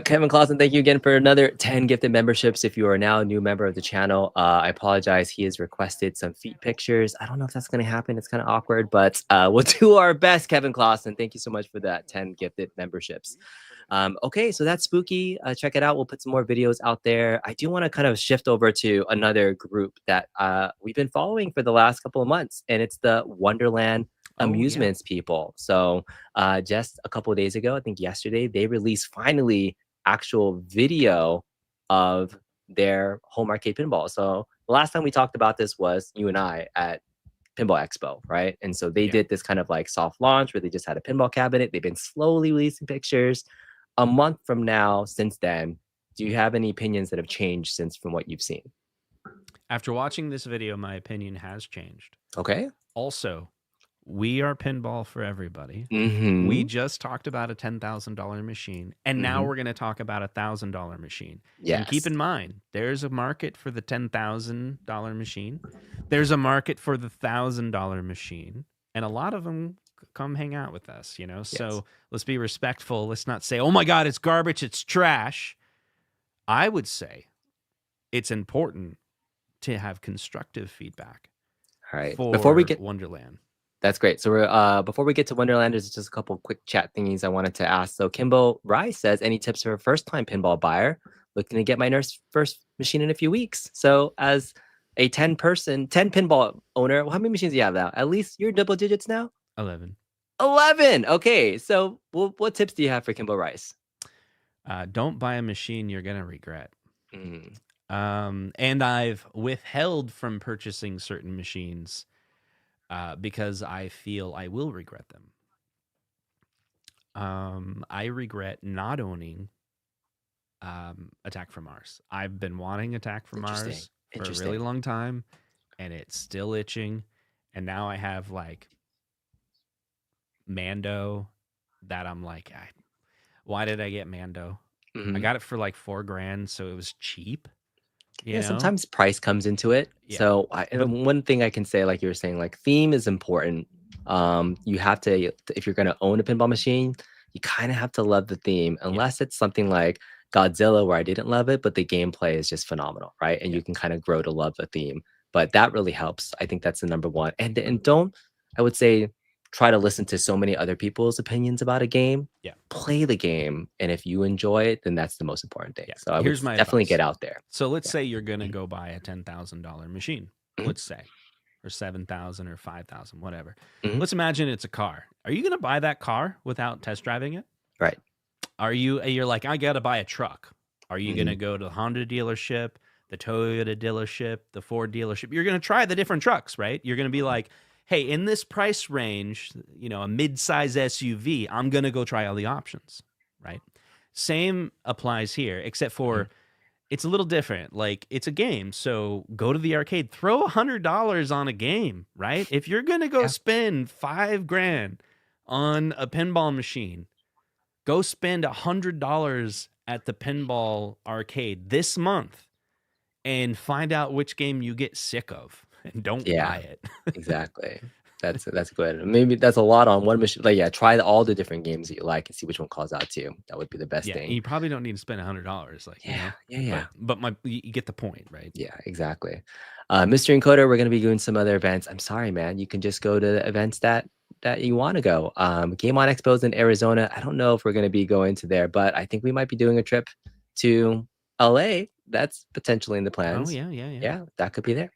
[SPEAKER 2] Kevin Clausen, thank you again for another 10 gifted memberships. If you are now a new member of the channel, I apologize. He has requested some feet pictures. I don't know if that's going to happen. It's kind of awkward, but we'll do our best, Kevin Clausen. Thank you so much for that 10 gifted memberships. Okay, so that's Spooky. Check it out. We'll put some more videos out there. I do want to kind of shift over to another group that we've been following for the last couple of months, and it's the Wonderland Amusements people. So just a couple of days ago, I think yesterday, they released finally actual video of their home arcade pinball. So the last time we talked about this was you and I at Pinball Expo, right? And so they did this kind of like soft launch where they just had a pinball cabinet. They've been slowly releasing pictures. A month from now, since then, do you have any opinions that have changed since from what you've seen?
[SPEAKER 1] After watching this video, my opinion has changed.
[SPEAKER 2] Okay.
[SPEAKER 1] Also, we are pinball for everybody. We just talked about a $10,000 machine, and now we're going to talk about a $1,000 machine.
[SPEAKER 2] Yes.
[SPEAKER 1] And keep in mind, there's a market for the $10,000 machine. There's a market for the $1,000 machine, and a lot of them come hang out with us, you know? Yes. So let's be respectful. Let's not say, oh my God, it's garbage, it's trash. I would say it's important to have constructive feedback.
[SPEAKER 2] All right.
[SPEAKER 1] For
[SPEAKER 2] before we get
[SPEAKER 1] Wonderland.
[SPEAKER 2] That's great. So we're before we get to Wonderland, there's just a couple quick chat thingies I wanted to ask. So Kimbo Rice says, any tips for a first-time pinball buyer looking to get my first machine in a few weeks? So as a 10 pinball owner, how many machines do you have now? At least you're double digits now?
[SPEAKER 1] 11.
[SPEAKER 2] 11. Okay. So what tips do you have for Kimbo Rice?
[SPEAKER 1] Don't buy a machine you're going to regret. And I've withheld from purchasing certain machines because I feel I will regret them. I regret not owning Attack from Mars. I've been wanting Attack from Mars for a really long time, and it's still itching. And now I have like Mando that I'm like, why did I get Mando? I got it for like $4,000, so it was cheap. You know?
[SPEAKER 2] Sometimes price comes into it. Yeah. So one thing I can say, like you were saying, like theme is important. You have to, if you're going to own a pinball machine, you kind of have to love the theme, unless it's something like Godzilla where I didn't love it, but the gameplay is just phenomenal, right? And you can kind of grow to love the theme. But that really helps. I think that's the number one. And don't, I would say, try to listen to so many other people's opinions about a game. Yeah. Play the game. And if you enjoy it, then that's the most important thing. Yeah. So I would definitely get out there.
[SPEAKER 1] So let's say you're going to go buy a $10,000 machine, let's say, or $7,000 or $5,000, whatever. Let's imagine it's a car. Are you going to buy that car without test driving it?
[SPEAKER 2] Right.
[SPEAKER 1] You're like, I got to buy a truck. Are you going to go to the Honda dealership, the Toyota dealership, the Ford dealership? You're going to try the different trucks, right? You're going to be like, hey, in this price range, you know, a mid-size SUV, I'm going to go try all the options, right? Same applies here, except for it's a little different. Like, it's a game, so go to the arcade, throw $100 on a game, right? If you're going to go spend $5,000 on a pinball machine, go spend $100 at the pinball arcade this month and find out which game you get sick of. And don't buy it.
[SPEAKER 2] Exactly. That's good. Maybe that's a lot on one machine. Like, try all the different games that you like and see which one calls out to you. That would be the best thing.
[SPEAKER 1] You probably don't need to spend $100. Like, But you get the point, right?
[SPEAKER 2] Yeah, exactly. Mr. Encoder, we're going to be doing some other events. I'm sorry, man. You can just go to the events that you want to go. Game On Expos in Arizona. I don't know if we're going to be going to there, but I think we might be doing a trip to LA. That's potentially in the plans.
[SPEAKER 1] Oh, yeah.
[SPEAKER 2] Yeah, that could be there.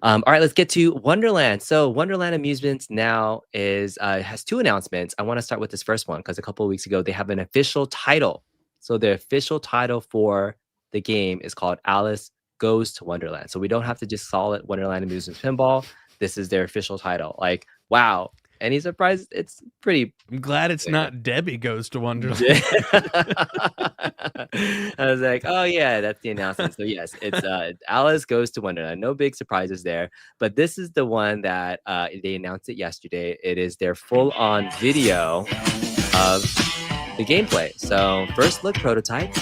[SPEAKER 2] All right, let's get to Wonderland. So Wonderland Amusements now has 2 announcements. I want to start with this first one because a couple of weeks ago they have an official title. So the official title for the game is called Alice Goes to Wonderland. So we don't have to just call it Wonderland Amusements Pinball. This is their official title. Like, wow. Any surprise? It's pretty.
[SPEAKER 1] I'm glad it's not Debbie Goes to Wonderland.
[SPEAKER 2] I was like, oh yeah, that's the announcement. So yes, it's Alice Goes to Wonderland. No big surprises there, but this is the one that they announced it yesterday. It is their full-on video of the gameplay. So first look prototype,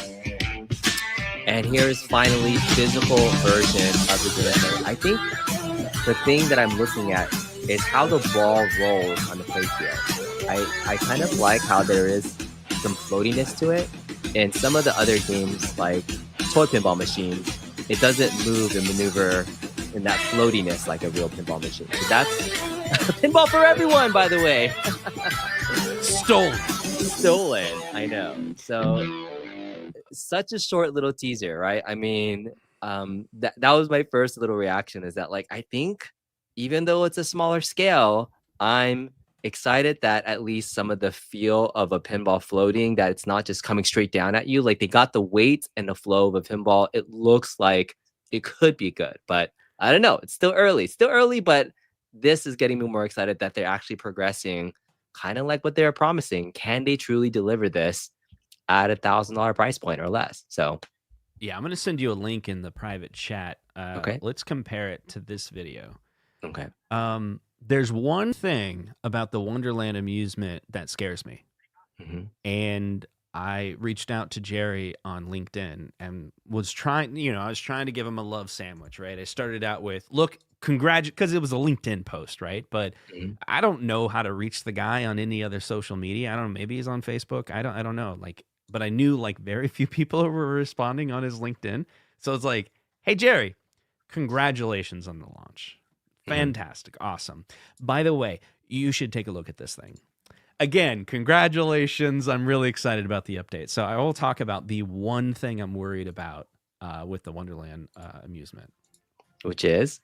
[SPEAKER 2] and here's finally physical version of the gameplay. I think the thing that I'm looking at is how the ball rolls on the playfield. I kind of like how there is some floatiness to it. In some of the other games, like toy pinball machines, it doesn't move and maneuver in that floatiness like a real pinball machine. So that's pinball for everyone, by the way. Stolen. I know. So such a short little teaser, right? I mean, that was my first little reaction. Is that like I think even though it's a smaller scale, I'm excited that at least some of the feel of a pinball floating, that it's not just coming straight down at you. Like they got the weight and the flow of a pinball. It looks like it could be good, but I don't know. It's still early, but this is getting me more excited that they're actually progressing kind of like what they were promising. Can they truly deliver this at $1,000 price point or less? So
[SPEAKER 1] yeah, I'm going to send you a link in the private chat.
[SPEAKER 2] Okay.
[SPEAKER 1] Let's compare it to this video.
[SPEAKER 2] Okay.
[SPEAKER 1] There's one thing about the Wonderland Amusement that scares me.
[SPEAKER 2] Mm-hmm.
[SPEAKER 1] And I reached out to Jerry on LinkedIn and was trying to give him a love sandwich, right? I started out with, look, because it was a LinkedIn post, right? But I don't know how to reach the guy on any other social media. I don't know, maybe he's on Facebook. I don't know. But I knew like very few people were responding on his LinkedIn. So it's like, hey, Jerry, congratulations on the launch. Fantastic. Awesome. By the way, you should take a look at this thing. Again, congratulations. I'm really excited about the update. So I will talk about the one thing I'm worried about with the Wonderland Amusement.
[SPEAKER 2] Which is?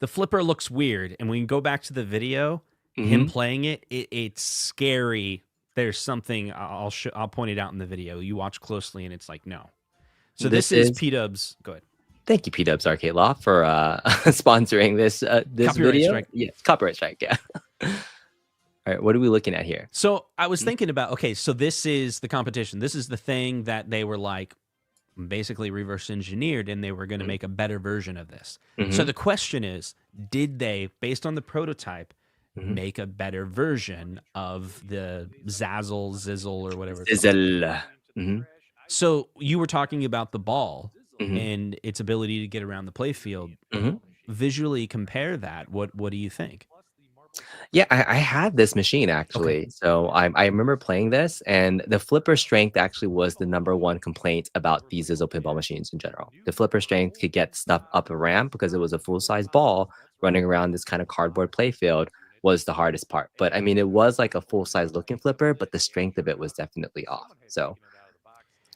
[SPEAKER 1] The flipper looks weird. And when you go back to the video, him playing it's scary. There's something, I'll point it out in the video. You watch closely and it's like, no. So this is P-Dubs. Go ahead.
[SPEAKER 2] Thank you, P-Dubs Arcade Law, for sponsoring this video.
[SPEAKER 1] Strike.
[SPEAKER 2] Yes, copyright strike. Yeah. All right, what are we looking at here?
[SPEAKER 1] So I was thinking about, okay, so this is the competition. This is the thing that they were like basically reverse engineered, and they were going to make a better version of this. So the question is, did they, based on the prototype, make a better version of the Zizzle, or whatever?
[SPEAKER 2] Zizzle.
[SPEAKER 1] So you were talking about the ball. And its ability to get around the playfield. Visually compare that. What do you think?
[SPEAKER 2] Yeah, I had this machine actually. Okay. So I remember playing this, and the flipper strength actually was the #1 complaint about these Zizzle pinball machines in general. The flipper strength could get stuff up a ramp because it was a full-size ball running around this kind of cardboard playfield was the hardest part. But I mean, it was like a full-size looking flipper, but the strength of it was definitely off. So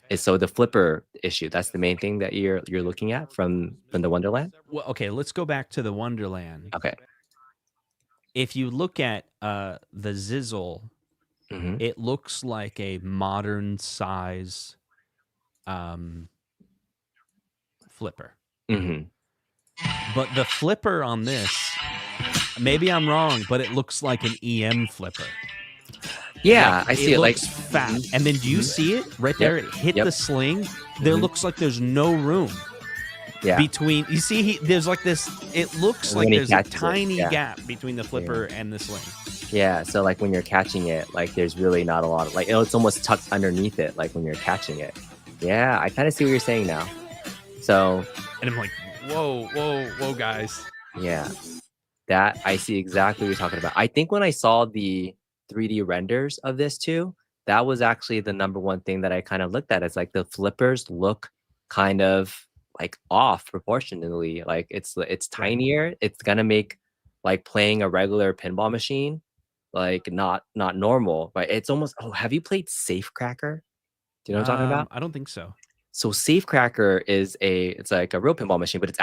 [SPEAKER 2] the flipper issue, that's the main thing that you're looking at from the Wonderland?
[SPEAKER 1] Well, okay, let's go back to the Wonderland.
[SPEAKER 2] Okay.
[SPEAKER 1] If you look at the Zizzle, it looks like a modern size flipper. But the flipper on this, maybe I'm wrong, but it looks like an EM flipper.
[SPEAKER 2] Yeah, I see it like
[SPEAKER 1] fat. And then do you see it right there? It hit the sling. There looks like there's no room between. You see, there's like this. It looks like there's a tiny gap between the flipper and the sling.
[SPEAKER 2] Yeah, so like when you're catching it, like there's really not a lot of like it's almost tucked underneath it, like when you're catching it. Yeah, I kind of see what you're saying now. So,
[SPEAKER 1] and I'm like, whoa, guys.
[SPEAKER 2] Yeah, that I see exactly what you're talking about. I think when I saw the 3D renders of this too, that was actually the #1 thing that I kind of looked at. It's like the flippers look kind of like off proportionally. Like it's tinier. It's gonna make like playing a regular pinball machine like not normal. But it's almost. Oh, have you played Safecracker? Do you know what I'm talking about?
[SPEAKER 1] I don't think so.
[SPEAKER 2] So Safecracker it's like a real pinball machine, but it's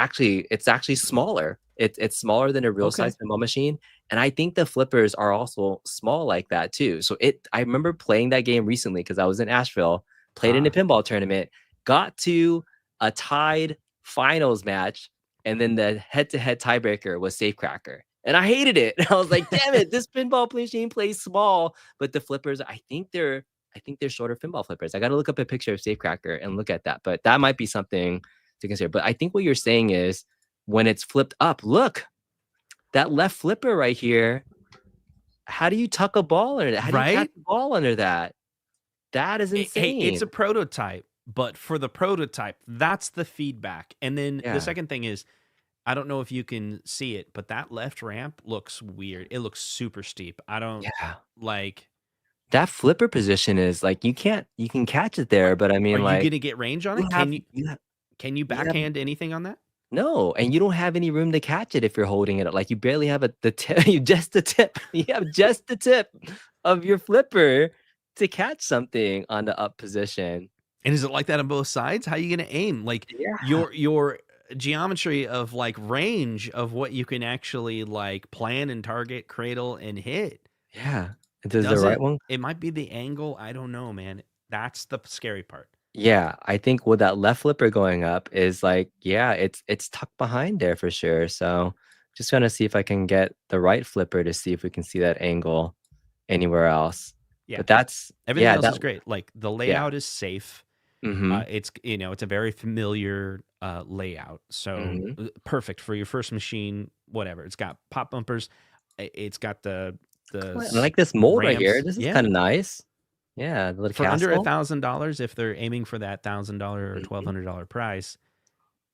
[SPEAKER 2] actually smaller. It's smaller than a real
[SPEAKER 1] Okay.
[SPEAKER 2] size pinball machine, and I think the flippers are also small like that too. So I remember playing that game recently because I was in Asheville, played in a pinball tournament, got to a tied finals match, and then the head-to-head tiebreaker was Safecracker, and I hated it. I was like, "Damn it, this pinball machine plays small," but the flippers, I think they're shorter pinball flippers. I got to look up a picture of Safecracker and look at that, but that might be something to consider. But I think what you're saying is when it's flipped up, look, that left flipper right here. How do you tuck a ball under that? How do you catch a ball under that? That is insane.
[SPEAKER 1] Hey, it's a prototype, but for the prototype, that's the feedback. And then the second thing is, I don't know if you can see it, but that left ramp looks weird. It looks super steep. I don't like
[SPEAKER 2] that flipper position is like you can catch it there, but I mean,
[SPEAKER 1] are
[SPEAKER 2] like,
[SPEAKER 1] you gonna get range on it? Can you backhand anything on that?
[SPEAKER 2] No, and you don't have any room to catch it if you're holding it up. Like you barely have the tip. You just the tip. You have just the tip of your flipper to catch something on the up position.
[SPEAKER 1] And is it like that on both sides? How are you gonna aim? Like your geometry of like range of what you can actually like plan and target, cradle, and hit.
[SPEAKER 2] Yeah. Does the right one?
[SPEAKER 1] It might be the angle. I don't know, man. That's the scary part.
[SPEAKER 2] Yeah, I think with that left flipper going up is like, yeah, it's tucked behind there for sure. So just gonna see if I can get the right flipper to see if we can see that angle anywhere else.
[SPEAKER 1] Yeah,
[SPEAKER 2] but that's
[SPEAKER 1] everything else is great. Like the layout is safe. It's it's a very familiar layout, so perfect for your first machine. Whatever, it's got pop bumpers. It's got the
[SPEAKER 2] I like this mold right here. This is kind of nice. Yeah, the little
[SPEAKER 1] for
[SPEAKER 2] castle.
[SPEAKER 1] under $1,000, if they're aiming for that $1,000 or $1,200 price,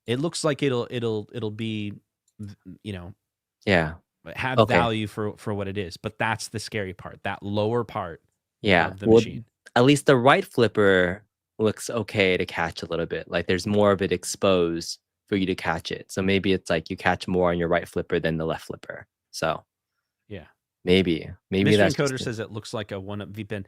[SPEAKER 1] it looks like it'll be, have value for what it is. But that's the scary part, that lower part. Of the machine.
[SPEAKER 2] At least the right flipper looks okay to catch a little bit. Like there's more of it exposed for you to catch it. So maybe it's like you catch more on your right flipper than the left flipper. So
[SPEAKER 1] yeah,
[SPEAKER 2] maybe
[SPEAKER 1] Mystery
[SPEAKER 2] that's
[SPEAKER 1] Encoder says it looks like a 1-up V-Pin.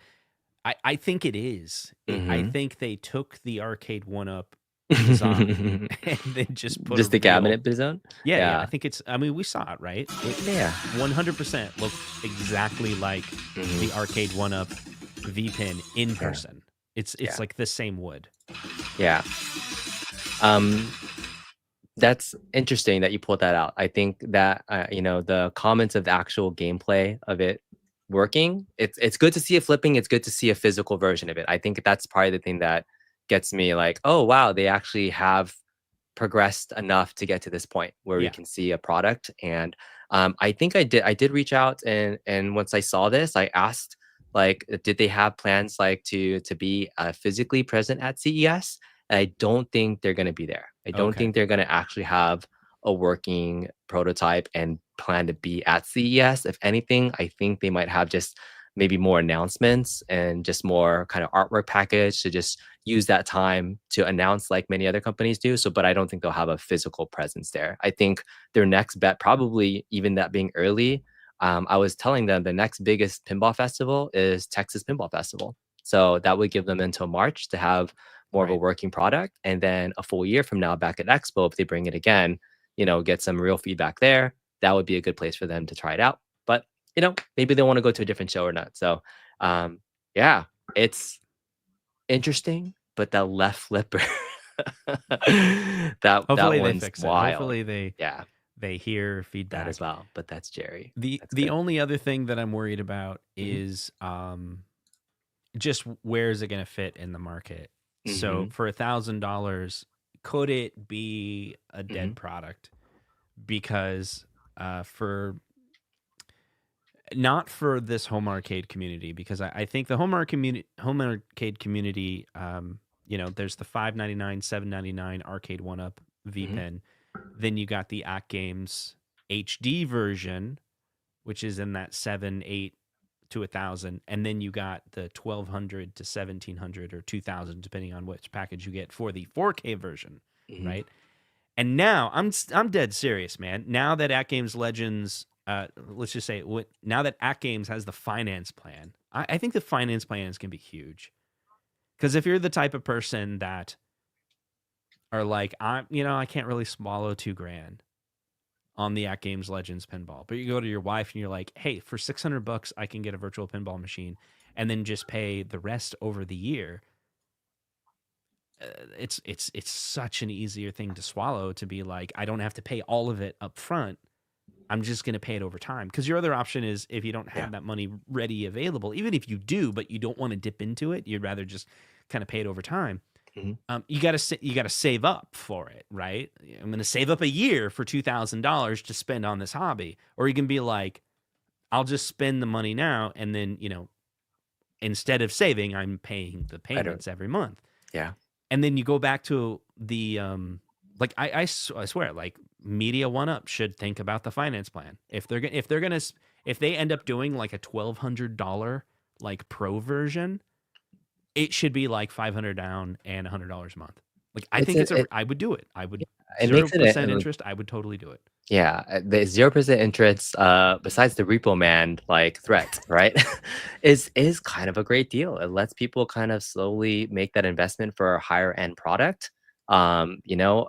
[SPEAKER 1] I think it is. I think they took the arcade 1-up design and then just put
[SPEAKER 2] the cabinet design.
[SPEAKER 1] Yeah, I think it's. I mean, we saw it, right? 100% looked exactly like the arcade 1-up V-Pin in person. It's like the same wood.
[SPEAKER 2] Yeah. That's interesting that you pulled that out. I think that the comments of the actual gameplay of it working, it's good to see it flipping. It's good to see a physical version of it. I think that's probably the thing that gets me like, oh wow, they actually have progressed enough to get to this point where we can see a product. And I think I did reach out, and once I saw this, I asked, like, did they have plans like to be physically present at CES? And I don't think they're going to be there. I don't think they're going to actually have a working prototype and plan to be at CES. If anything, I think they might have just maybe more announcements and just more kind of artwork package to just use that time to announce like many other companies do. But I don't think they'll have a physical presence there. I think their next bet, probably even that being early, I was telling them the next biggest pinball festival is Texas Pinball Festival. So that would give them until March to have more of a working product. And then a full year from now back at Expo, if they bring it again, get some real feedback there, that would be a good place for them to try it out. But, maybe they want to go to a different show or not. So, yeah, it's interesting, but that left flipper, that one's
[SPEAKER 1] they fix
[SPEAKER 2] wild.
[SPEAKER 1] It. Hopefully they hear feedback
[SPEAKER 2] as well. But that's Jerry.
[SPEAKER 1] The only other thing that I'm worried about is just where is it going to fit in the market? So for $1,000, could it be a dead product? Because not for this home arcade community, because I think the home arcade community, there's the $5.99, $7.99 arcade 1-up V-Pin. Then you got the Act Games HD version, which is in that 700, 800 to 1,000, and then you got the 1,200 to 1,700 or 2,000, depending on which package you get for the 4K version, right? And now I'm dead serious, man. Now that Act Games Legends, let's just say, now that Act Games has the finance plan, I think the finance plan is gonna be huge. Because if you're the type of person that are like, I can't really swallow $2,000 on the At Games Legends pinball. But you go to your wife and you're like, hey, for $600, I can get a virtual pinball machine and then just pay the rest over the year. It's such an easier thing to swallow to be like, I don't have to pay all of it up front. I'm just going to pay it over time. Because your other option is if you don't have that money ready available, even if you do, but you don't want to dip into it, you'd rather just kind of pay it over time. You got to save up for it, right? I'm going to save up a year for $2,000 to spend on this hobby. Or you can be like, I'll just spend the money now. And then, instead of saving, I'm paying the payments every month.
[SPEAKER 2] Yeah.
[SPEAKER 1] And then you go back to the, I swear, like Media One Up should think about the finance plan. If they end up doing like a $1,200 like pro version, it should be like $500 down and $100 a month. Like I would do it. I would 0% interest. I would totally do it.
[SPEAKER 2] Yeah, the 0% interest, besides the repo man like threat, right, is kind of a great deal. It lets people kind of slowly make that investment for a higher end product. I know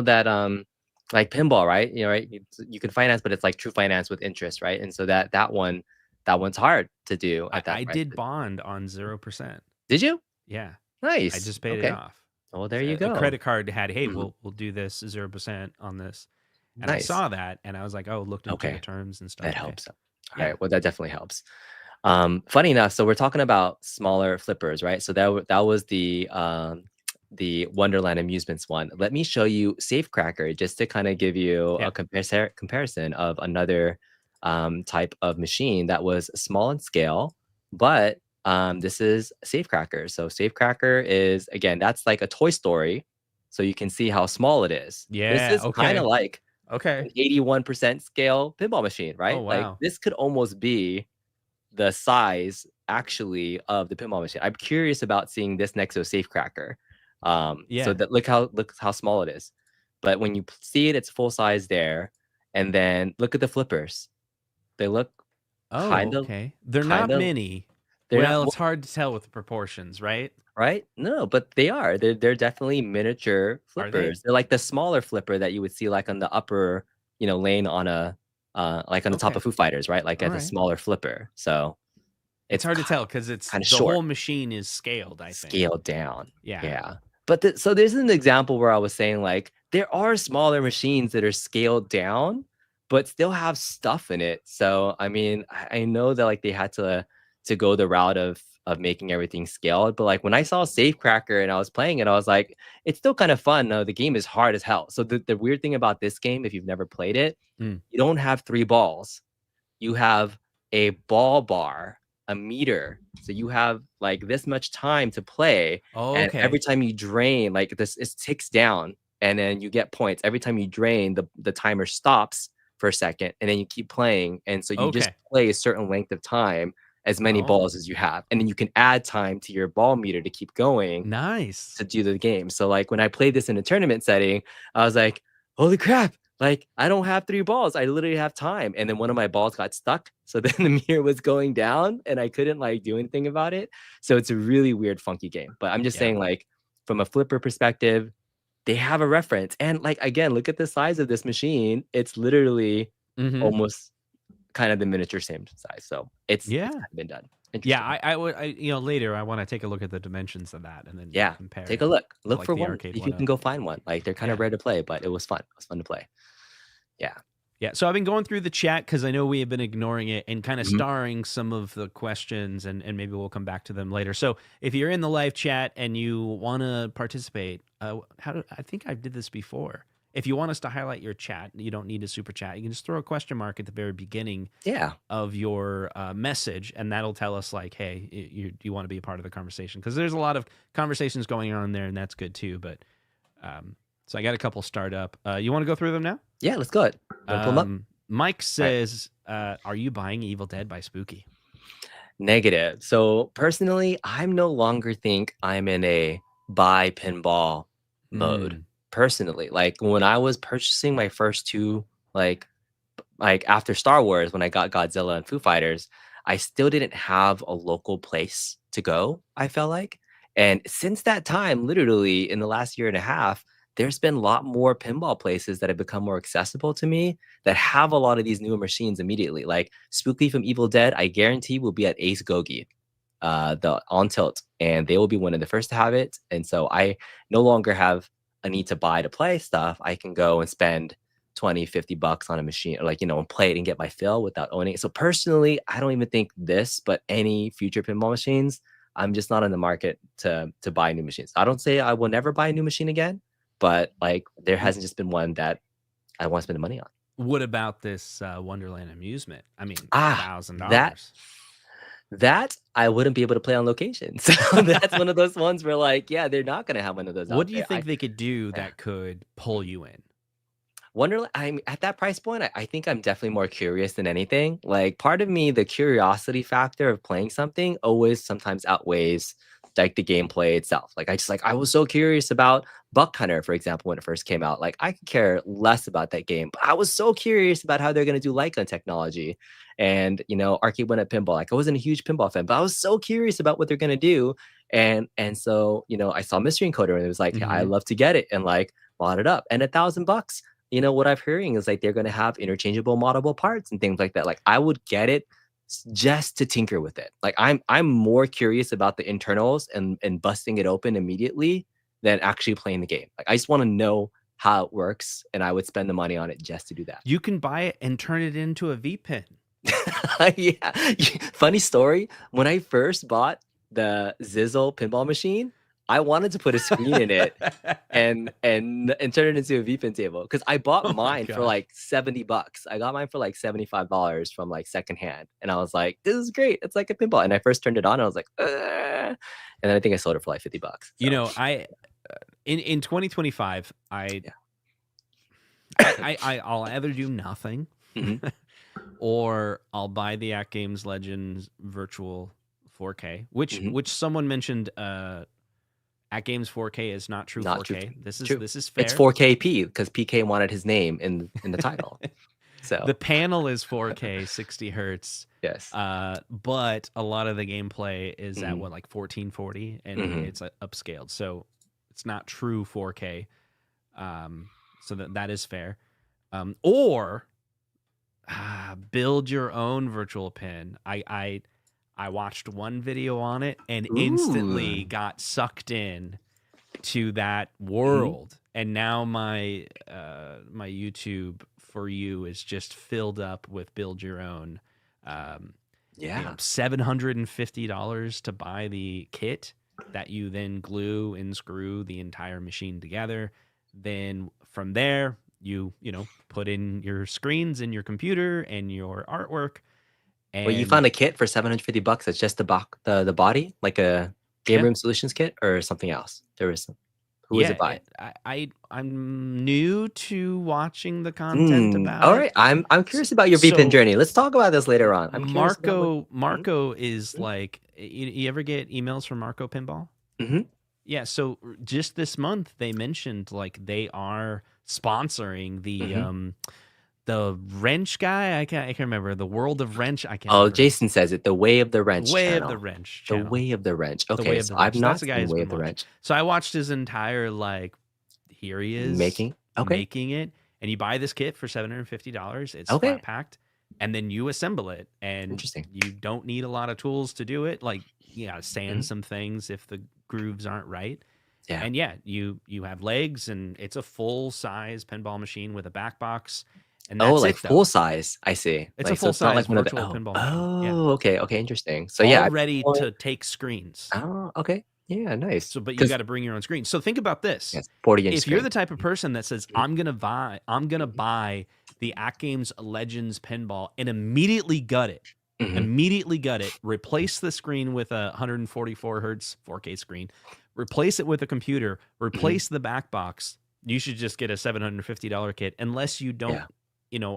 [SPEAKER 2] that like pinball, right? Right, you can finance, but it's like true finance with interest, right? And so that one's hard to do at that
[SPEAKER 1] I
[SPEAKER 2] price.
[SPEAKER 1] did bond on 0%.
[SPEAKER 2] Did you?
[SPEAKER 1] Yeah,
[SPEAKER 2] nice.
[SPEAKER 1] I just paid it off.
[SPEAKER 2] Oh, there you go.
[SPEAKER 1] A credit card had, hey, we'll do this 0% on this. And I saw that, and I was like, oh, looked into the terms and stuff.
[SPEAKER 2] That helps. All right, well, that definitely helps. Funny enough, so we're talking about smaller flippers, right? So that was the Wonderland Amusements one. Let me show you Safecracker just to kind of give you a comparison of another type of machine that was small in scale, but this is Safecracker. So Safecracker is, again, that's like a Toy Story, so you can see how small it is.
[SPEAKER 1] Yeah,
[SPEAKER 2] this is kind of like an 81% scale pinball machine, right?
[SPEAKER 1] Oh, wow.
[SPEAKER 2] Like this could almost be the size actually of the pinball machine. I'm curious about seeing this next to a Safecracker. So that look how small it is. But when you see it, it's full size there. And then look at the flippers. They look
[SPEAKER 1] They're not mini. It's hard to tell with the proportions, right?
[SPEAKER 2] Right? No, but they are. They're definitely miniature flippers. They're like the smaller flipper that you would see like on the upper, lane on a like on the top of Foo Fighters, right? Like as a smaller flipper. So
[SPEAKER 1] it's hard to tell because it's
[SPEAKER 2] kind of
[SPEAKER 1] the
[SPEAKER 2] short.
[SPEAKER 1] whole machine is scaled, I think.
[SPEAKER 2] Scaled down.
[SPEAKER 1] Yeah.
[SPEAKER 2] But so there's an example where I was saying like there are smaller machines that are scaled down, but still have stuff in it. So I mean, I know that like they had to go the route of making everything scaled, but like when I saw Safecracker and I was playing it, I was like, it's still kind of fun. No, the game is hard as hell. So the weird thing about this game, if you've never played it, you don't have 3 balls. You have a ball bar, a meter. So you have like this much time to play. And every time you drain, like this, it ticks down and then you get points. Every time you drain, the timer stops for a second and then you keep playing. And so you just play a certain length of time, as many balls as you have, and then you can add time to your ball meter to keep going.
[SPEAKER 1] Nice.
[SPEAKER 2] To do the game. So like when I played this in a tournament setting, I was like, holy crap, like I don't have 3 balls. I literally have time. And then one of my balls got stuck. So then the meter was going down and I couldn't like do anything about it. So it's a really weird, funky game. But I'm just saying, like, from a flipper perspective, they have a reference. And like, again, look at the size of this machine. It's literally almost kind of the miniature same size. So it's kind of been done.
[SPEAKER 1] Yeah, I would later I want to take a look at the dimensions of that and then compare.
[SPEAKER 2] Take a look
[SPEAKER 1] like
[SPEAKER 2] for one if you can go find one. Like they're kind of rare to play, but it was fun. It was fun to play. Yeah, so
[SPEAKER 1] I've been going through the chat because I know we have been ignoring it and kind of starring some of the questions, and maybe we'll come back to them later. So if you're in the live chat and you want to participate, I think I did this before. If you want us to highlight your chat, you don't need a super chat. You can just throw a question mark at the very beginning of your message, and that'll tell us like, hey, you want to be a part of the conversation. Because there's a lot of conversations going on there, and that's good too. But so I got a couple start up. You want to go through them now?
[SPEAKER 2] Yeah, let's go. Pull them up.
[SPEAKER 1] Mike says, are you buying Evil Dead by Spooky?
[SPEAKER 2] Negative. So personally, I'm no longer think I'm in a buy pinball mode. Personally, like when I was purchasing my first 2, like after Star Wars, when I got Godzilla and Foo Fighters, I still didn't have a local place to go, I felt like. And since that time, literally in the last year and a half, there's been a lot more pinball places that have become more accessible to me that have a lot of these newer machines immediately. Like Spooky from Evil Dead, I guarantee will be at Ace Gogi, the on tilt, and they will be one of the first to have it. And so I no longer have a need to buy to play stuff. I can go and spend 20, 50 bucks on a machine, or like, and play it and get my fill without owning it. So personally, I don't even think this, but any future pinball machines, I'm just not in the market to buy new machines. I don't say I will never buy a new machine again, but like there hasn't just been one that I want to spend the money on.
[SPEAKER 1] What about this Wonderland Amusement? I mean,
[SPEAKER 2] $1,000. That I wouldn't be able to play on location. So that's one of those ones where like, yeah, they're not going to have one of those.
[SPEAKER 1] What do you think they could do that could pull you in?
[SPEAKER 2] Wonderland, I'm at that price point. I think I'm definitely more curious than anything. Like part of me, the curiosity factor of playing something always sometimes outweighs like the gameplay itself. Like I was so curious about Buck Hunter, for example, when it first came out. Like I could care less about that game, but I was so curious about how they're going to do Leica technology. And Arcade One at Pinball. Like I wasn't a huge pinball fan, but I was so curious about what they're going to do. And so I saw Mystery Encoder, and it was like, hey, I love to get it, and like bought it up. And $1,000. What I'm hearing is like they're going to have interchangeable moddable parts and things like that. Like I would get it just to tinker with it. Like I'm more curious about the internals and busting it open immediately than actually playing the game. Like I just want to know how it works, and I would spend the money on it just to do that.
[SPEAKER 1] You can buy it and turn it into a V-pin.
[SPEAKER 2] Yeah. Funny story. When I first bought the Zizzle pinball machine, I wanted to put a screen in it and turn it into a V-pin table, because I bought mine for like $70. I got mine for like $75 from like secondhand, and I was like, "This is great! It's like a pinball." And I first turned it on, and I was like, and then I think I sold it for like $50. So.
[SPEAKER 1] I in 2025, I'll either do nothing, or I'll buy the At Games Legends virtual 4K, which someone mentioned. At Games 4K is not true 4K. This is fair.
[SPEAKER 2] It's 4KP because PK wanted his name in the title. So
[SPEAKER 1] the panel is 4K 60 hertz.
[SPEAKER 2] Yes.
[SPEAKER 1] But a lot of the gameplay is at like 1440, and it's upscaled, so it's not true 4K. So that is fair. Or build your own virtual pin. I watched one video on it and instantly got sucked in to that world. And now my YouTube For You is just filled up with build your own. $750 to buy the kit that you then glue and screw the entire machine together. Then from there, you put in your screens in your computer and your artwork.
[SPEAKER 2] Well, you found a kit for $750. It's just the body, like a Game Room Solutions kit, or something else. There is some. Who is it by?
[SPEAKER 1] I'm new to watching the content about.
[SPEAKER 2] All right, I'm curious about your V-pin journey. Let's talk about this later on.
[SPEAKER 1] Marco is like, you ever get emails from Marco Pinball? Yeah. So just this month they mentioned like they are sponsoring the wrench guy. I can't remember. The World of Wrench. I can't.
[SPEAKER 2] Oh, remember. Jason says it. The Way of the Wrench.
[SPEAKER 1] Way of the Wrench.
[SPEAKER 2] The Way of the Wrench. Okay,
[SPEAKER 1] Way of the Wrench.
[SPEAKER 2] I've not seen Way of the Wrench.
[SPEAKER 1] So I watched his entire here he is making it, and you buy this kit for $750. It's flat packed, and then you assemble it. And you don't need a lot of tools to do it. Like you gotta sand some things if the grooves aren't right. Yeah. And you have legs, and it's a full size pinball machine with a back box. And that's
[SPEAKER 2] full size. I see.
[SPEAKER 1] It's a full size virtual pinball.
[SPEAKER 2] Oh, okay, interesting. So
[SPEAKER 1] all ready to take screens.
[SPEAKER 2] Oh, okay. Yeah, nice.
[SPEAKER 1] So, but you got to bring your own screen. So think about this:
[SPEAKER 2] 40-inch.
[SPEAKER 1] If you're the type of person that says, "I'm gonna buy the At Games Legends pinball and immediately gut it, replace the screen with a 144 hertz 4K screen, replace it with a computer, replace the back box," you should just get a $750 kit, unless you don't.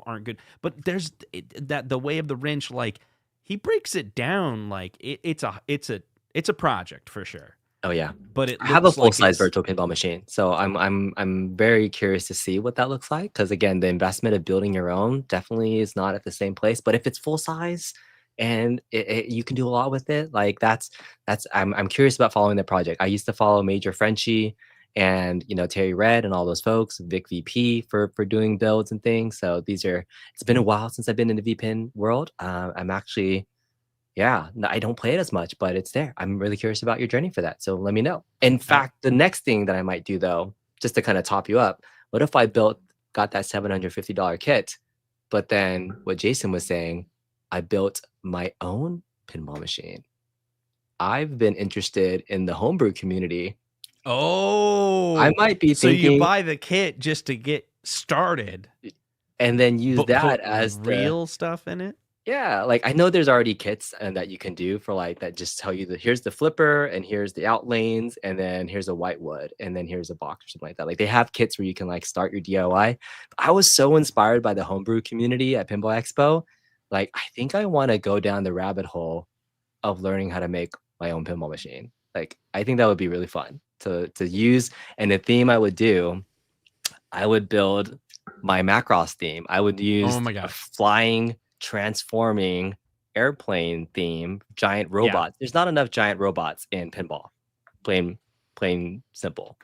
[SPEAKER 1] Aren't good. But there's the Way of the Wrench, like he breaks it down like it's a project for sure.
[SPEAKER 2] Oh yeah.
[SPEAKER 1] But
[SPEAKER 2] I have a full size virtual pinball machine, so I'm very curious to see what that looks like, because again, the investment of building your own definitely is not at the same place. But if it's full size and you can do a lot with it, like that's I'm curious about following the project. I used to follow Major Frenchie, and Terry Red and all those folks, Vic VP for doing builds and things. So it's been a while since I've been in the VPN world. I'm actually, yeah, I don't play it as much, but it's there. I'm really curious about your journey for that. So let me know. In fact, the next thing that I might do though, just to kind of top you up, what if I got that $750 kit, but then what Jason was saying, I built my own pinball machine. I've been interested in the homebrew community.
[SPEAKER 1] Oh,
[SPEAKER 2] I might be
[SPEAKER 1] so
[SPEAKER 2] thinking,
[SPEAKER 1] you buy the kit just to get started,
[SPEAKER 2] and then use that
[SPEAKER 1] put
[SPEAKER 2] as
[SPEAKER 1] real stuff in it.
[SPEAKER 2] Yeah, like I know there's already kits and that you can do for like that just tell you here's the flipper and here's the out lanes and then here's a whitewood and then here's a box or something like that. Like they have kits where you can like start your DIY. I was so inspired by the homebrew community at Pinball Expo. Like I think I want to go down the rabbit hole of learning how to make my own pinball machine. Like I think that would be really fun to use. And the theme I would do, I would build my Macross theme. I would use a flying, transforming airplane theme, giant robots. There's not enough giant robots in pinball. Plain simple.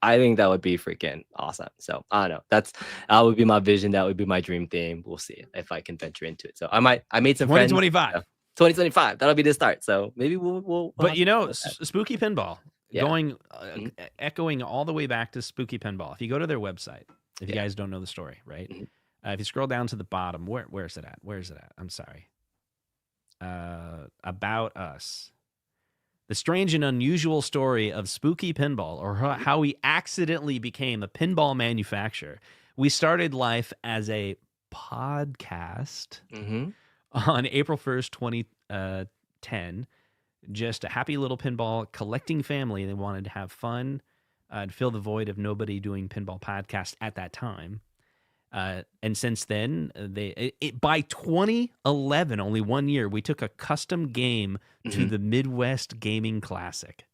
[SPEAKER 2] I think that would be freaking awesome. So I don't know. That would be my vision. That would be my dream theme. We'll see if I can venture into it. So I made some
[SPEAKER 1] 2025.
[SPEAKER 2] friends. 2025. That'll be the start. So maybe we'll
[SPEAKER 1] but Spooky Pinball, going echoing all the way back to Spooky Pinball. If you go to their website, if you guys don't know the story, right? If you scroll down to the bottom, where's it at? Where's it at? I'm sorry. About Us. The strange and unusual story of Spooky Pinball, or how we accidentally became a pinball manufacturer. We started life as a podcast on April 1st, 2010. Just a happy little pinball collecting family. They wanted to have fun and fill the void of nobody doing pinball podcast at that time. And since then, by 2011, only 1 year, we took a custom game to the Midwest Gaming Classic.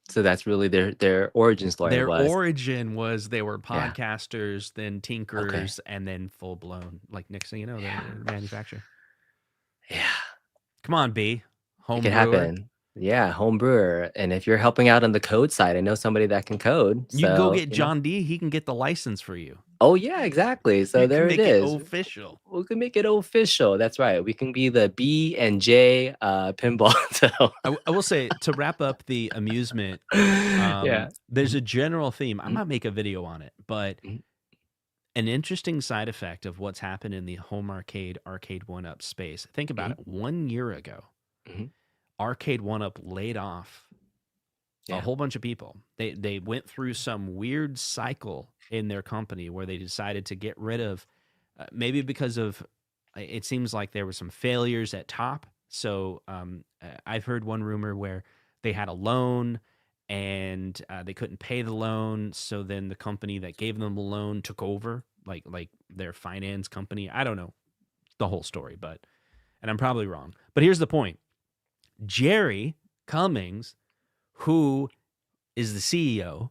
[SPEAKER 2] So that's really their origin story.
[SPEAKER 1] Their origin was they were podcasters, then tinkers, and then full blown. Like next thing you know, they're manufacturer.
[SPEAKER 2] Yeah,
[SPEAKER 1] come on, B. Home
[SPEAKER 2] it can
[SPEAKER 1] brewer.
[SPEAKER 2] happen. Yeah, home brewer. And if you're helping out on the code side, I know somebody that can code.
[SPEAKER 1] You can go get John D. He can get the license for you.
[SPEAKER 2] Oh yeah, exactly. So there it is.
[SPEAKER 1] Official.
[SPEAKER 2] We can make it official. That's right. We can be the B and J pinball. So
[SPEAKER 1] I will say, to wrap up the amusement, there's a general theme. I might make a video on it, but an interesting side effect of what's happened in the home arcade 1-up space. Think about it. 1 year ago, Arcade 1-up laid off a whole bunch of people. They went through some weird cycle in their company where they decided to get rid of, maybe because of, it seems like there were some failures at top. So I've heard one rumor where they had a loan and they couldn't pay the loan. So then the company that gave them the loan took over, like their finance company. I don't know the whole story, and I'm probably wrong. But here's the point. Jerry Cummings, who is the CEO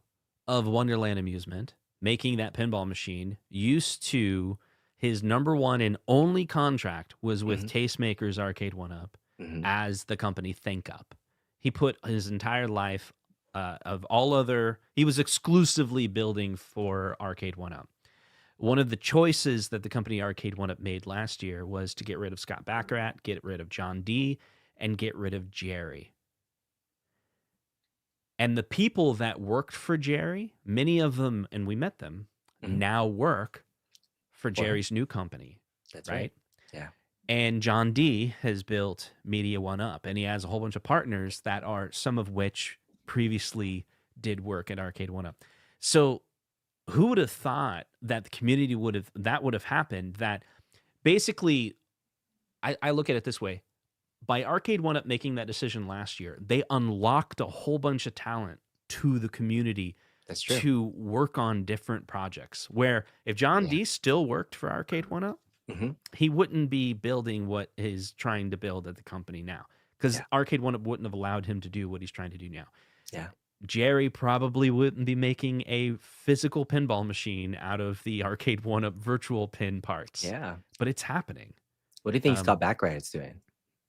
[SPEAKER 1] of Wonderland Amusement, making that pinball machine, his number one and only contract was with Tastemakers Arcade 1-up as the company ThinkUp. He put his entire life he was exclusively building for Arcade 1-up. One of the choices that the company Arcade 1-up made last year was to get rid of Scott Baccarat, get rid of John D., and get rid of Jerry. And the people that worked for Jerry, many of them, and we met them, now work for Jerry's new company.
[SPEAKER 2] That's right. Yeah.
[SPEAKER 1] And John D. has built Media 1-up, and he has a whole bunch of partners that are, some of which previously did work at Arcade 1-up. So who would have thought that the community would have happened? That basically, I look at it this way. By Arcade 1-up making that decision last year, they unlocked a whole bunch of talent to the community to work on different projects. Where if John D. still worked for Arcade 1-up, he wouldn't be building what he's trying to build at the company now. Because Arcade 1-up wouldn't have allowed him to do what he's trying to do now.
[SPEAKER 2] Yeah.
[SPEAKER 1] Jerry probably wouldn't be making a physical pinball machine out of the Arcade 1-up virtual pin parts.
[SPEAKER 2] Yeah.
[SPEAKER 1] But it's happening.
[SPEAKER 2] What do you think Scott Baccarat is doing?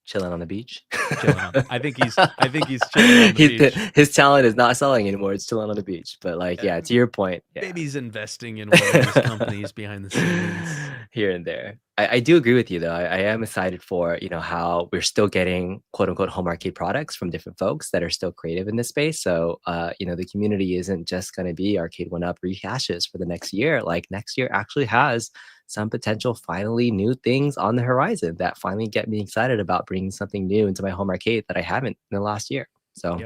[SPEAKER 2] chilling on the beach.
[SPEAKER 1] I think he's chilling on the beach.
[SPEAKER 2] His talent is not selling anymore. It's chilling on the beach. But like, yeah, to your point,
[SPEAKER 1] maybe he's investing in one of these companies behind the scenes
[SPEAKER 2] here and there. I do agree with you though. I am excited for how we're still getting quote unquote home arcade products from different folks that are still creative in this space. So the community isn't just going to be Arcade 1-Up rehashes for the next year. Like next year actually has some potential finally new things on the horizon that finally get me excited about bringing something new into my home arcade that I haven't in the last year. So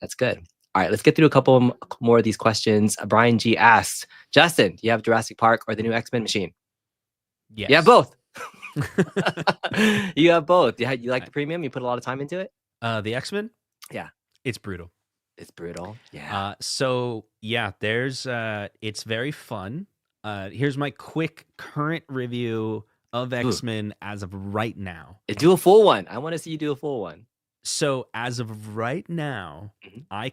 [SPEAKER 2] that's good. All right, let's get through a couple more of these questions. Brian G asks, Justin, do you have Jurassic Park or the new X-Men machine?
[SPEAKER 1] Yes.
[SPEAKER 2] You have both. You have both. You like the premium? You put a lot of time into it?
[SPEAKER 1] The X-Men?
[SPEAKER 2] Yeah.
[SPEAKER 1] It's brutal.
[SPEAKER 2] It's brutal. Yeah.
[SPEAKER 1] So yeah, there's it's very fun. Here's my quick current review of X-Men as of right now.
[SPEAKER 2] Do a full one. I want to see you do a full one.
[SPEAKER 1] So as of right now, I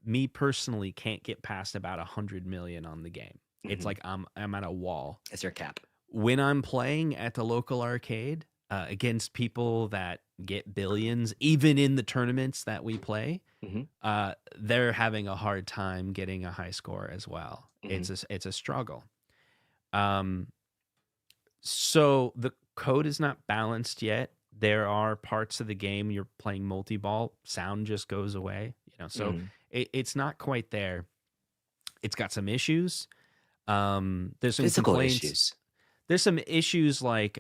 [SPEAKER 1] me personally can't get past about 100 million on the game. It's like I'm at a wall.
[SPEAKER 2] It's your cap.
[SPEAKER 1] When I'm playing at the local arcade against people that get billions, even in the tournaments that we play, they're having a hard time getting a high score as well. It's a struggle. So the code is not balanced yet. There are parts of the game you're playing multi-ball, sound just goes away. So it's not quite there. It's got some issues. There's some
[SPEAKER 2] physical issues.
[SPEAKER 1] There's some issues like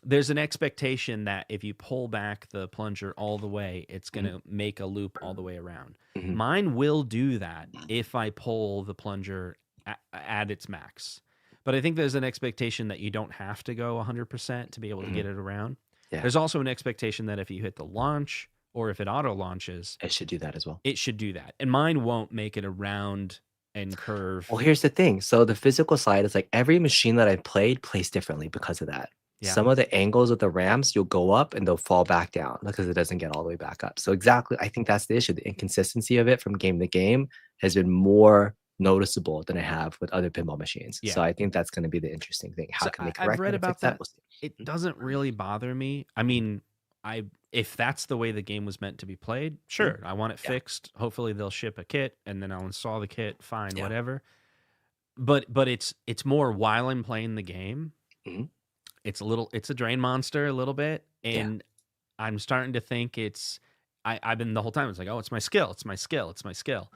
[SPEAKER 1] there's an expectation that if you pull back the plunger all the way, it's going to make a loop all the way around. Mine will do that if I pull the plunger at its max. But I think there's an expectation that you don't have to go 100% to be able to get it around. Yeah. There's also an expectation that if you hit the launch or if it auto launches,
[SPEAKER 2] it should do that as well.
[SPEAKER 1] It should do that. And mine won't make it around and curve.
[SPEAKER 2] Well, here's the thing. So the physical side is like every machine that I played plays differently because of that. Yeah. Some of the angles of the ramps, you'll go up and they'll fall back down because it doesn't get all the way back up. So exactly, I think that's the issue. The inconsistency of it from game to game has been more noticeable than I have with other pinball machines. Yeah. So I think that's going to be the interesting thing. How can they correct
[SPEAKER 1] I've read about that. It doesn't really bother me. I mean, if that's the way the game was meant to be played, sure, I want it fixed. Hopefully they'll ship a kit and then I'll install the kit. Fine, whatever. But it's more while I'm playing the game. It's a drain monster a little bit, and I'm starting to think I've been the whole time. It's like, oh, it's my skill. It's my skill. It's my skill.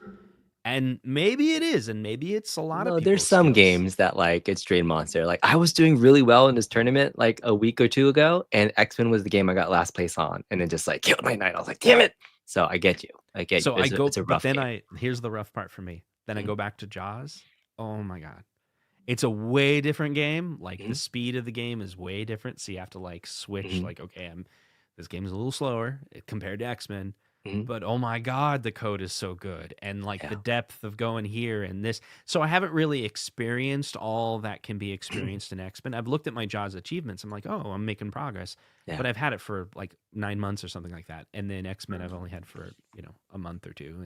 [SPEAKER 1] And maybe it is, and maybe it's a lot of.
[SPEAKER 2] There's some games that like it's Drain Monster. Like I was doing really well in this tournament like a week or two ago, and X-Men was the game I got last place on, and it just like killed my night. I was like, damn it! So I get you. I get you. It's a rough game.
[SPEAKER 1] Here's the rough part for me. Then I go back to Jaws. Oh my god, it's a way different game. Like the speed of the game is way different, so you have to like switch. Like okay, this game is a little slower compared to X-Men. But oh my god, the code is so good, and like the depth of going here and this. So I haven't really experienced all that can be experienced in X-Men. I've looked at my Jaws achievements. I'm like, oh, I'm making progress. But I've had it for like 9 months or something like that, and then X-Men I've only had for a month or two.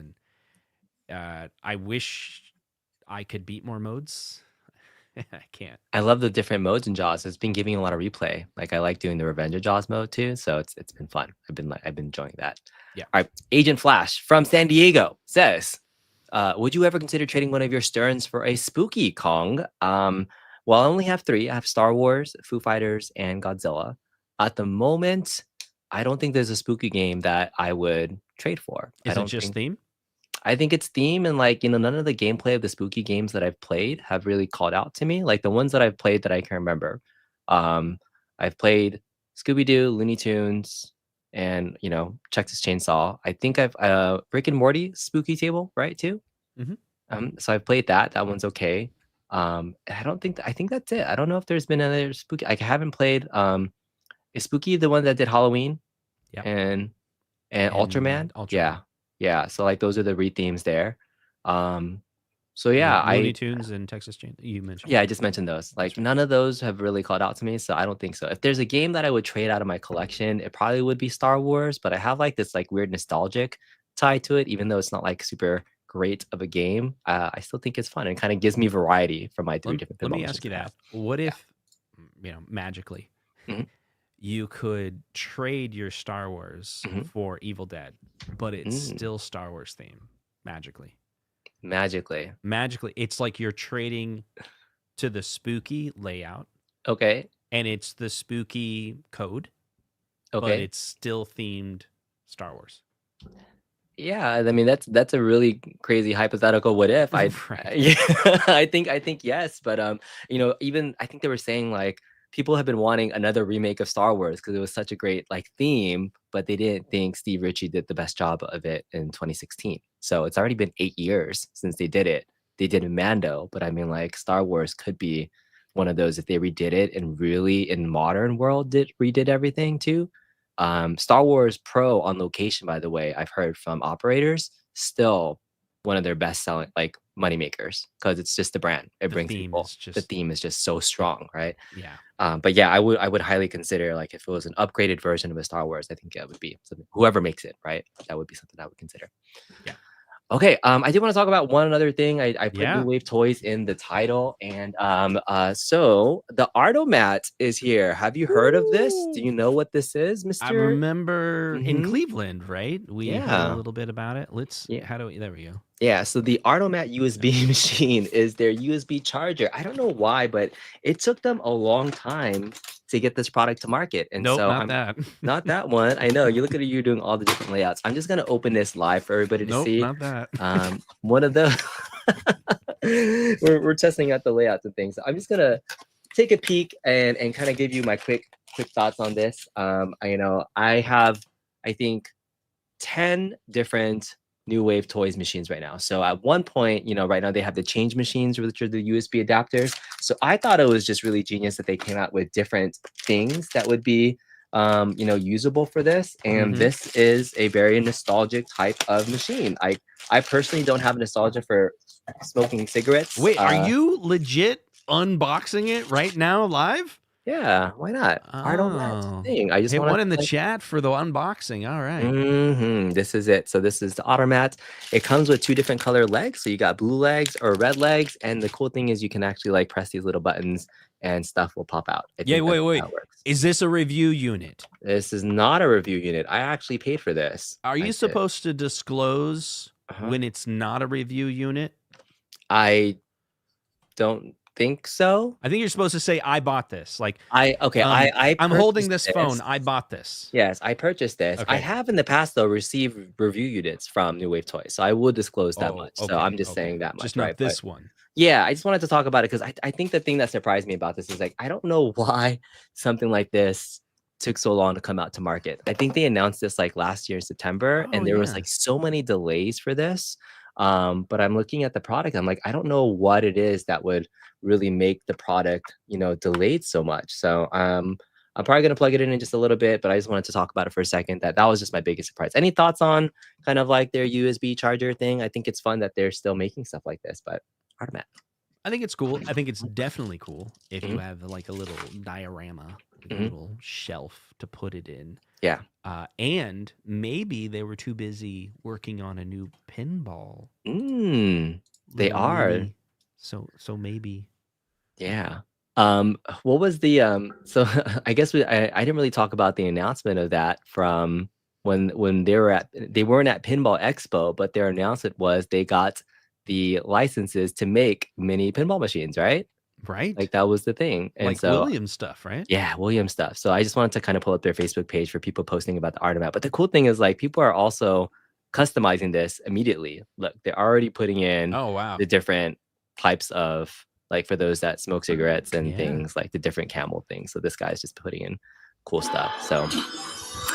[SPEAKER 1] And I wish I could beat more modes. I can't.
[SPEAKER 2] I love the different modes in Jaws. It's been giving a lot of replay. Like I like doing the Revenge of Jaws mode too. So it's been fun. I've been enjoying that.
[SPEAKER 1] Yeah.
[SPEAKER 2] All right. Agent Flash from San Diego says, would you ever consider trading one of your Sterns for a Spooky Kong? Well, I only have 3. I have Star Wars, Foo Fighters, and Godzilla. At the moment, I don't think there's a Spooky game that I would trade for.
[SPEAKER 1] Is it just theme?
[SPEAKER 2] I think it's theme, and like none of the gameplay of the Spooky games that I've played have really called out to me. Like the ones that I've played that I can remember, I've played Scooby-Doo, Looney Tunes, and Texas Chainsaw. I think I've Rick and Morty Spooky Table, right too. So I've played that. That one's okay. I think that's it. I don't know if there's been another Spooky. I haven't played. Is Spooky the one that did Halloween?
[SPEAKER 1] Yeah.
[SPEAKER 2] And Ultraman? Yeah, so like those are the re-themes there. So yeah,
[SPEAKER 1] Looney Tunes and Texas Chainsaw you mentioned.
[SPEAKER 2] Yeah, I just mentioned those. Like none of those have really called out to me, so I don't think so. If there's a game that I would trade out of my collection, it probably would be Star Wars, but I have like this like weird nostalgic tie to it, even though it's not like super great of a game. I still think it's fun and kind of gives me variety from my 3 different pinball.
[SPEAKER 1] Let me ask you that. What if magically you could trade your Star Wars for Evil Dead, but it's still Star Wars theme magically.
[SPEAKER 2] Magically.
[SPEAKER 1] It's like you're trading to the spooky layout.
[SPEAKER 2] Okay.
[SPEAKER 1] And it's the spooky code.
[SPEAKER 2] Okay.
[SPEAKER 1] But it's still themed Star Wars.
[SPEAKER 2] Yeah, I mean that's a really crazy hypothetical what if. Yeah, I think yes, but you know, even I think they were saying like people have been wanting another remake of Star Wars because it was such a great like theme, but they didn't think Steve Ritchie did the best job of it in 2016. So it's already been 8 years since they did it. They did Mando, but I mean like Star Wars could be one of those if they redid it and really in modern world redid everything too. Star Wars Pro on location, by the way, I've heard from operators, still one of their best selling like money makers because it's just the brand. It brings people. The theme is just so strong, right?
[SPEAKER 1] Yeah.
[SPEAKER 2] But yeah, I would highly consider like if it was an upgraded version of a Star Wars, I think it would be something, whoever makes it, right? That would be something I would consider.
[SPEAKER 1] Yeah.
[SPEAKER 2] Okay, I did want to talk about one other thing. I put
[SPEAKER 1] Yeah.
[SPEAKER 2] New Wave Toys in the title, and so the Artomat is here. Have you heard of this? Do you know what this is, Mr.?
[SPEAKER 1] I remember in Cleveland, right? We heard
[SPEAKER 2] Yeah.
[SPEAKER 1] a little bit about it. There we go.
[SPEAKER 2] Yeah, so the Artomat USB machine is their USB charger. I don't know why, but it took them a long time to get this product to market. And
[SPEAKER 1] Nope,
[SPEAKER 2] so
[SPEAKER 1] not that.
[SPEAKER 2] Not that one. I know. You look at you doing all the different layouts. I'm just gonna open this live for everybody to
[SPEAKER 1] Nope,
[SPEAKER 2] see.
[SPEAKER 1] not that.
[SPEAKER 2] One of the we're testing out the layouts and things. I'm just gonna take a peek and kind of give you my quick thoughts on this. You know, I have I think 10 different New Wave Toys machines right now. So at one point, you know, right now they have the change machines, which are the USB adapters. So I thought it was just really genius that they came out with different things that would be, you know, usable for this. And this is a very nostalgic type of machine. I personally don't have nostalgia for smoking cigarettes.
[SPEAKER 1] Wait, are you legit unboxing it right now live?
[SPEAKER 2] Yeah, why not? Artomat thing. I just
[SPEAKER 1] hit
[SPEAKER 2] want
[SPEAKER 1] one in the chat for the unboxing. All right.
[SPEAKER 2] This is it. So this is the Artomat. It comes with 2 different color legs. So you got blue legs or red legs. And the cool thing is you can actually like press these little buttons and stuff will pop out.
[SPEAKER 1] Yeah, wait. Is this a review unit?
[SPEAKER 2] This is not a review unit. I actually paid for this.
[SPEAKER 1] Are you supposed to disclose when it's not a review unit?
[SPEAKER 2] I don't think so.
[SPEAKER 1] I think you're supposed to say I bought this. Like
[SPEAKER 2] I'm
[SPEAKER 1] holding this phone. I bought this.
[SPEAKER 2] Yes, I purchased this.
[SPEAKER 1] Okay.
[SPEAKER 2] I have in the past though received review units from New Wave Toys, so I will disclose that much. So I'm just saying that much.
[SPEAKER 1] Just not this one.
[SPEAKER 2] Yeah, I just wanted to talk about it because I think the thing that surprised me about this is like I don't know why something like this took so long to come out to market. I think they announced this like last year in September, and there was like so many delays for this. But I'm looking at the product. I'm like, I don't know what it is that would really make the product, you know, delayed so much. So I'm probably gonna plug it in just a little bit, but I just wanted to talk about it for a second. That was just my biggest surprise. Any thoughts on kind of like their USB charger thing? I think it's fun that they're still making stuff like this, but Artomat.
[SPEAKER 1] I think it's cool. I think it's definitely cool if you have like a little diorama, a little shelf to put it in.
[SPEAKER 2] Yeah.
[SPEAKER 1] And maybe they were too busy working on a new pinball.
[SPEAKER 2] They are.
[SPEAKER 1] So maybe.
[SPEAKER 2] Yeah. What was the so I guess I didn't really talk about the announcement of that from when they weren't at Pinball Expo, but their announcement was they got the licenses to make mini pinball machines, right?
[SPEAKER 1] Right.
[SPEAKER 2] Like that was the thing. And
[SPEAKER 1] like
[SPEAKER 2] so
[SPEAKER 1] Williams stuff, right?
[SPEAKER 2] Yeah, Williams stuff. So I just wanted to kind of pull up their Facebook page for people posting about the Artomat. But the cool thing is like people are also customizing this immediately. Look, they're already putting in the different types of like for those that smoke cigarettes and things like the different camel things. So this guy's just putting in cool stuff. So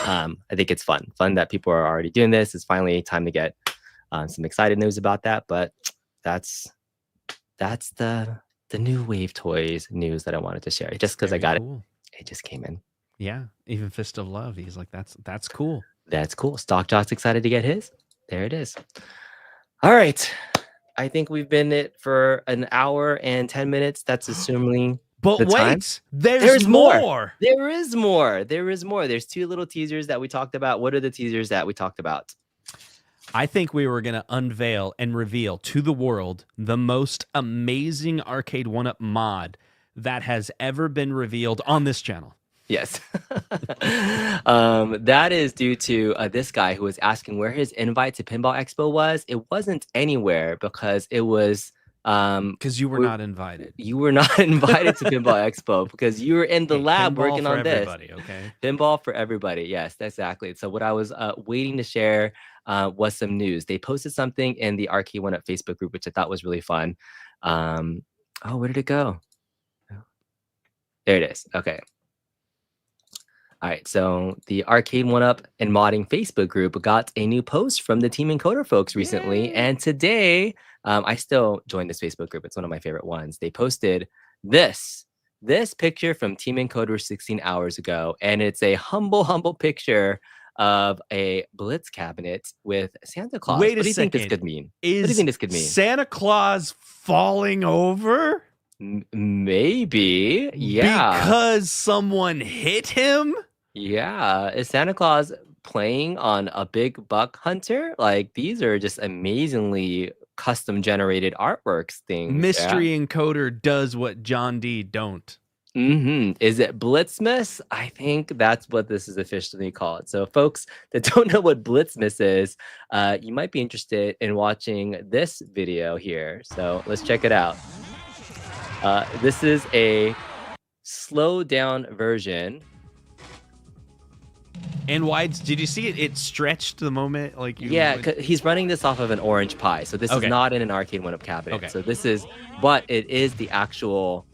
[SPEAKER 2] I think it's fun that people are already doing this. It's finally time to get some excited news about that. But that's the New Wave Toys news that I wanted to share. Just because I got it just came in.
[SPEAKER 1] Yeah, even Fist of Love. He's like, that's cool.
[SPEAKER 2] That's cool. Stock Jock's excited to get his. There it is. All right. I think we've been it for an hour and 10 minutes. That's assuming.
[SPEAKER 1] But wait,
[SPEAKER 2] time.
[SPEAKER 1] There's more.
[SPEAKER 2] There is more. There's 2 little teasers that we talked about. What are the teasers that we talked about?
[SPEAKER 1] I think we were going to unveil and reveal to the world the most amazing Arcade 1-Up mod that has ever been revealed on this channel.
[SPEAKER 2] Yes. That is due to this guy who was asking where his invite to Pinball Expo was. It wasn't anywhere because it was
[SPEAKER 1] because you were not invited.
[SPEAKER 2] You were not invited to Pinball Expo because you were in the lab working on this.
[SPEAKER 1] Okay.
[SPEAKER 2] Pinball for everybody. Yes, exactly. So what I was waiting to share was some news. They posted something in the Arcade One Up Facebook group, which I thought was really fun. Oh, where did it go? There it is. Okay. All right, so the Arcade One Up and Modding Facebook group got a new post from the Team Encoder folks recently. Yay. And today, I still joined this Facebook group. It's one of my favorite ones. They posted this picture from Team Encoder 16 hours ago. And it's a humble picture of a Blitz cabinet with Santa Claus.
[SPEAKER 1] Wait a second.
[SPEAKER 2] What do you think this could mean?
[SPEAKER 1] What do you think this could mean? Santa Claus falling over?
[SPEAKER 2] Maybe. Yeah.
[SPEAKER 1] Because someone hit him?
[SPEAKER 2] Yeah, is Santa Claus playing on a big buck hunter? Like, these are just amazingly custom generated artworks things.
[SPEAKER 1] Mystery Encoder does what John D don't.
[SPEAKER 2] Is it Blitzmas? I think that's what this is officially called. So folks that don't know what Blitzmas is, you might be interested in watching this video here. So let's check it out. This is a slowed down version.
[SPEAKER 1] And why did you see it? It stretched the moment like you.
[SPEAKER 2] Yeah, he's running this off of an orange pie, so this is not in an Arcade One Up cabinet. Okay. So this is, but it is the actual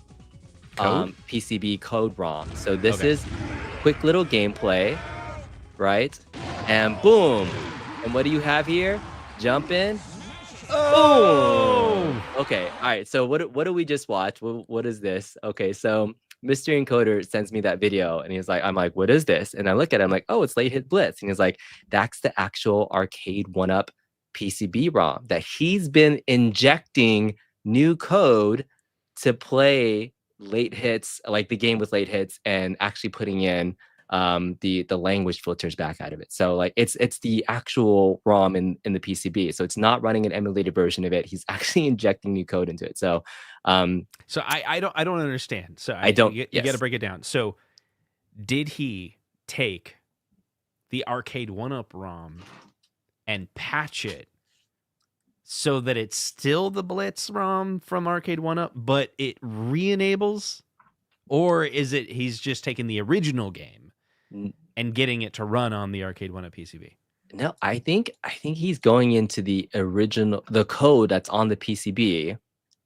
[SPEAKER 2] PCB code ROM. So this is quick little gameplay, right? And boom, and what do you have here? Jump in. Oh. Boom. Okay. All right. So what do we just watch? What is this? Okay. So Mr. Encoder sends me that video and he's like, I'm like, what is this? And I look at it, I'm like, oh, it's Late Hit Blitz. And he's like, that's the actual Arcade One Up PCB ROM that he's been injecting new code to play late hits, like the game with late hits, and actually putting in the language filters back out of it. So like it's the actual ROM in the PCB. So it's not running an emulated version of it. He's actually injecting new code into it. So
[SPEAKER 1] so I don't understand. So you got to break it down. So did he take the Arcade One Up ROM and patch it so that it's still the Blitz ROM from Arcade One Up, but it re-enables? Or is it he's just taking the original game and getting it to run on the Arcade One Up PCB?
[SPEAKER 2] No, I think he's going into the code that's on the PCB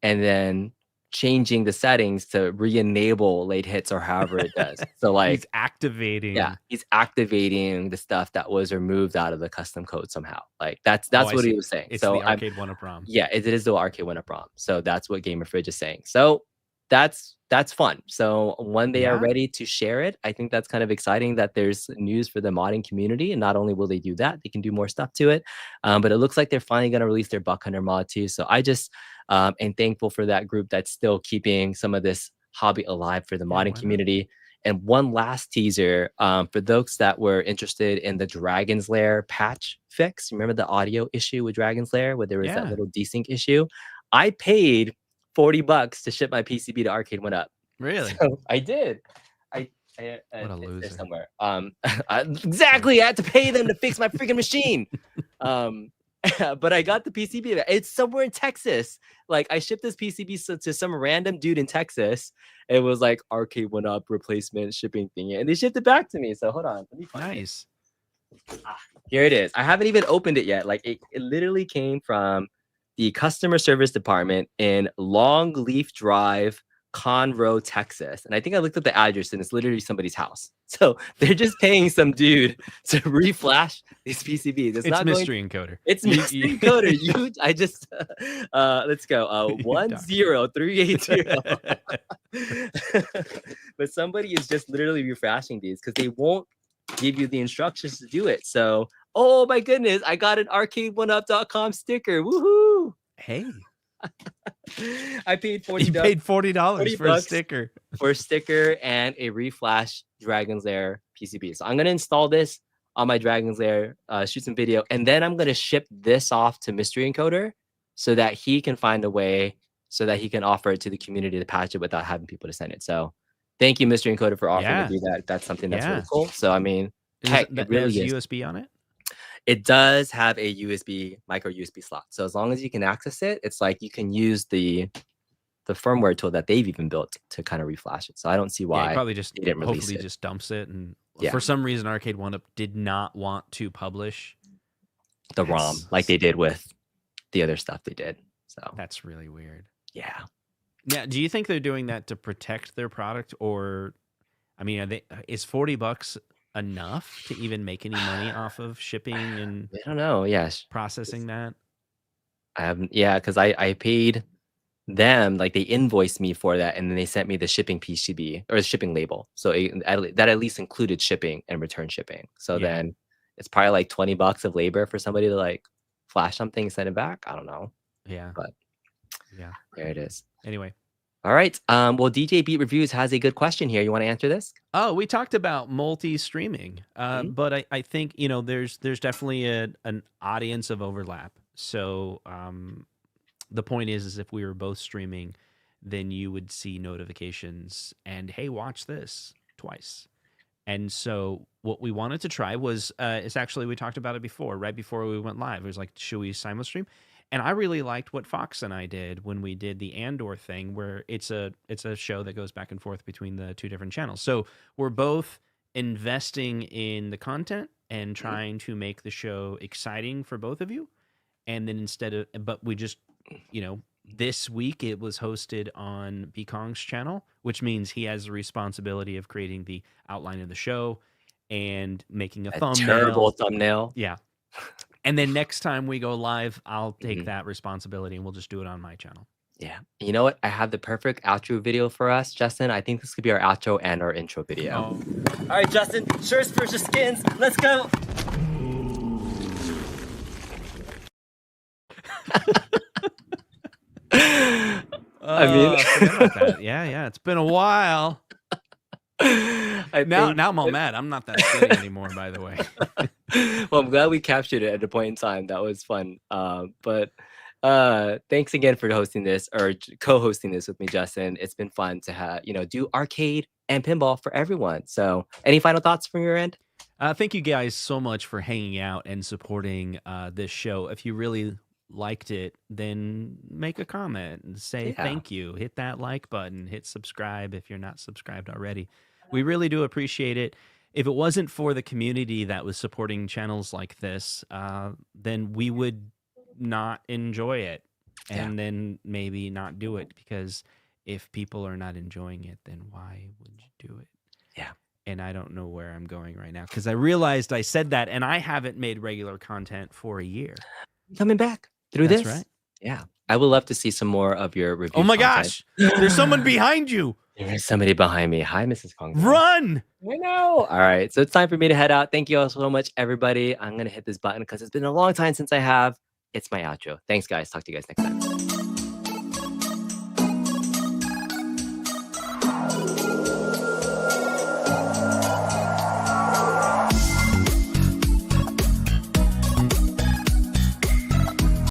[SPEAKER 2] and then changing the settings to re-enable late hits or however it does. So like
[SPEAKER 1] he's activating.
[SPEAKER 2] Yeah, he's activating the stuff that was removed out of the custom code somehow. Like that's what he was saying.
[SPEAKER 1] It's
[SPEAKER 2] so
[SPEAKER 1] the Arcade One Up ROM.
[SPEAKER 2] Yeah, it is the Arcade One Up ROM. So that's what Gamer Fridge is saying. So that's fun. So when they are ready to share it, I think that's kind of exciting that there's news for the modding community. And not only will they do that, they can do more stuff to it. But it looks like they're finally going to release their Buck Hunter mod too. So I just am thankful for that group that's still keeping some of this hobby alive for the modding community. And one last teaser for those that were interested in the Dragon's Lair patch fix. Remember the audio issue with Dragon's Lair where there was that little desync issue? I paid $40 to ship my PCB to Arcade One Up.
[SPEAKER 1] Really?
[SPEAKER 2] So I did. I
[SPEAKER 1] what a loser.
[SPEAKER 2] Somewhere. Exactly. I had to pay them to fix my freaking machine. But I got the PCB. It's somewhere in Texas. Like I shipped this PCB to some random dude in Texas. It was like Arcade One Up replacement shipping thing, and they shipped it back to me. So hold on. Let me find
[SPEAKER 1] nice.
[SPEAKER 2] Here it is. I haven't even opened it yet. Like it literally came from the customer service department in Longleaf Drive, Conroe, Texas. And I think I looked at the address and it's literally somebody's house. So they're just paying some dude to reflash these PCBs.
[SPEAKER 1] It's Mystery Encoder.
[SPEAKER 2] It's Mystery Encoder. I just let's go. 10380. But somebody is just literally refreshing these because they won't give you the instructions to do it. So oh my goodness, I got an arcade1up.com sticker. Woohoo!
[SPEAKER 1] Hey.
[SPEAKER 2] I paid $40.
[SPEAKER 1] You paid $40 for a sticker.
[SPEAKER 2] For a sticker and a reflash Dragon's Lair PCB. So I'm going to install this on my Dragon's Lair, shoot some video, and then I'm going to ship this off to Mystery Encoder so that he can find a way so that he can offer it to the community to patch it without having people to send it. So Thank you, Mr. Encoder, for offering to do that. That's something that's really cool. So, I mean, heck, it really is.
[SPEAKER 1] USB on it?
[SPEAKER 2] It does have a micro USB slot. So as long as you can access it, it's like you can use the firmware tool that they've even built to kind of reflash it. So I don't see why.
[SPEAKER 1] Yeah, probably just
[SPEAKER 2] they didn't release
[SPEAKER 1] hopefully
[SPEAKER 2] it.
[SPEAKER 1] just dumps it. And for some reason, Arcade One Up did not want to publish
[SPEAKER 2] the ROM like they did with the other stuff they did. So
[SPEAKER 1] that's really weird.
[SPEAKER 2] Yeah.
[SPEAKER 1] Now, do you think they're doing that to protect their product, or, I mean, is $40 enough to even make any money off of shipping and
[SPEAKER 2] I don't know. Yes,
[SPEAKER 1] processing that?
[SPEAKER 2] I haven't. Yeah, because I paid them, like they invoiced me for that, and then they sent me the shipping PCB or the shipping label. So that at least included shipping and return shipping. So then it's probably like $20 of labor for somebody to like flash something and send it back. I don't know.
[SPEAKER 1] Yeah.
[SPEAKER 2] But
[SPEAKER 1] yeah,
[SPEAKER 2] there it is.
[SPEAKER 1] Anyway.
[SPEAKER 2] All right. Well, DJ Beat Reviews has a good question here. You want to answer this?
[SPEAKER 1] Oh, we talked about multi-streaming, but I think, you know, there's definitely an audience of overlap. So the point is if we were both streaming, then you would see notifications and, hey, watch this twice. And so what we wanted to try was, it's actually, we talked about it before, right before we went live. It was like, should we simul stream? And I really liked what Fox and I did when we did the Andor thing, where it's a show that goes back and forth between the two different channels. So we're both investing in the content and trying to make the show exciting for both of you. And then but we just, you know, this week it was hosted on B Kong's channel, which means he has the responsibility of creating the outline of the show and making a thumbnail.
[SPEAKER 2] Terrible thumbnail.
[SPEAKER 1] Yeah. And then next time we go live, I'll take that responsibility and we'll just do it on my channel.
[SPEAKER 2] Yeah. You know what? I have the perfect outro video for us, Justin. I think this could be our outro and our intro video.
[SPEAKER 1] Oh.
[SPEAKER 2] All right, Justin. Shirts versus skins. Let's go.
[SPEAKER 1] I mean, yeah. It's been a while. Now I'm all mad. I'm not that skinny anymore, by the way.
[SPEAKER 2] Well, I'm glad we captured it at a point in time. That was fun. But thanks again for hosting this or co-hosting this with me, Justin. It's been fun to have, do arcade and pinball for everyone. So any final thoughts from your end?
[SPEAKER 1] Thank you guys so much for hanging out and supporting this show. If you really liked it, then make a comment and say thank you. Hit that like button, hit subscribe if you're not subscribed already. We really do appreciate it. If it wasn't for the community that was supporting channels like this, then we would not enjoy it and then maybe not do it, because if people are not enjoying it, then why would you do it?
[SPEAKER 2] Yeah.
[SPEAKER 1] And I don't know where I'm going right now, because I realized I said that and I haven't made regular content for a year.
[SPEAKER 2] Coming back through this.
[SPEAKER 1] That's right.
[SPEAKER 2] Yeah. I would love to see some more of your review.
[SPEAKER 1] Oh my gosh. There's someone behind you.
[SPEAKER 2] There is somebody behind me. Hi, Mrs. Kong.
[SPEAKER 1] Run!
[SPEAKER 2] I know. All right. So it's time for me to head out. Thank you all so much, everybody. I'm going to hit this button because it's been a long time since I have. It's my outro. Thanks, guys. Talk to you guys next time.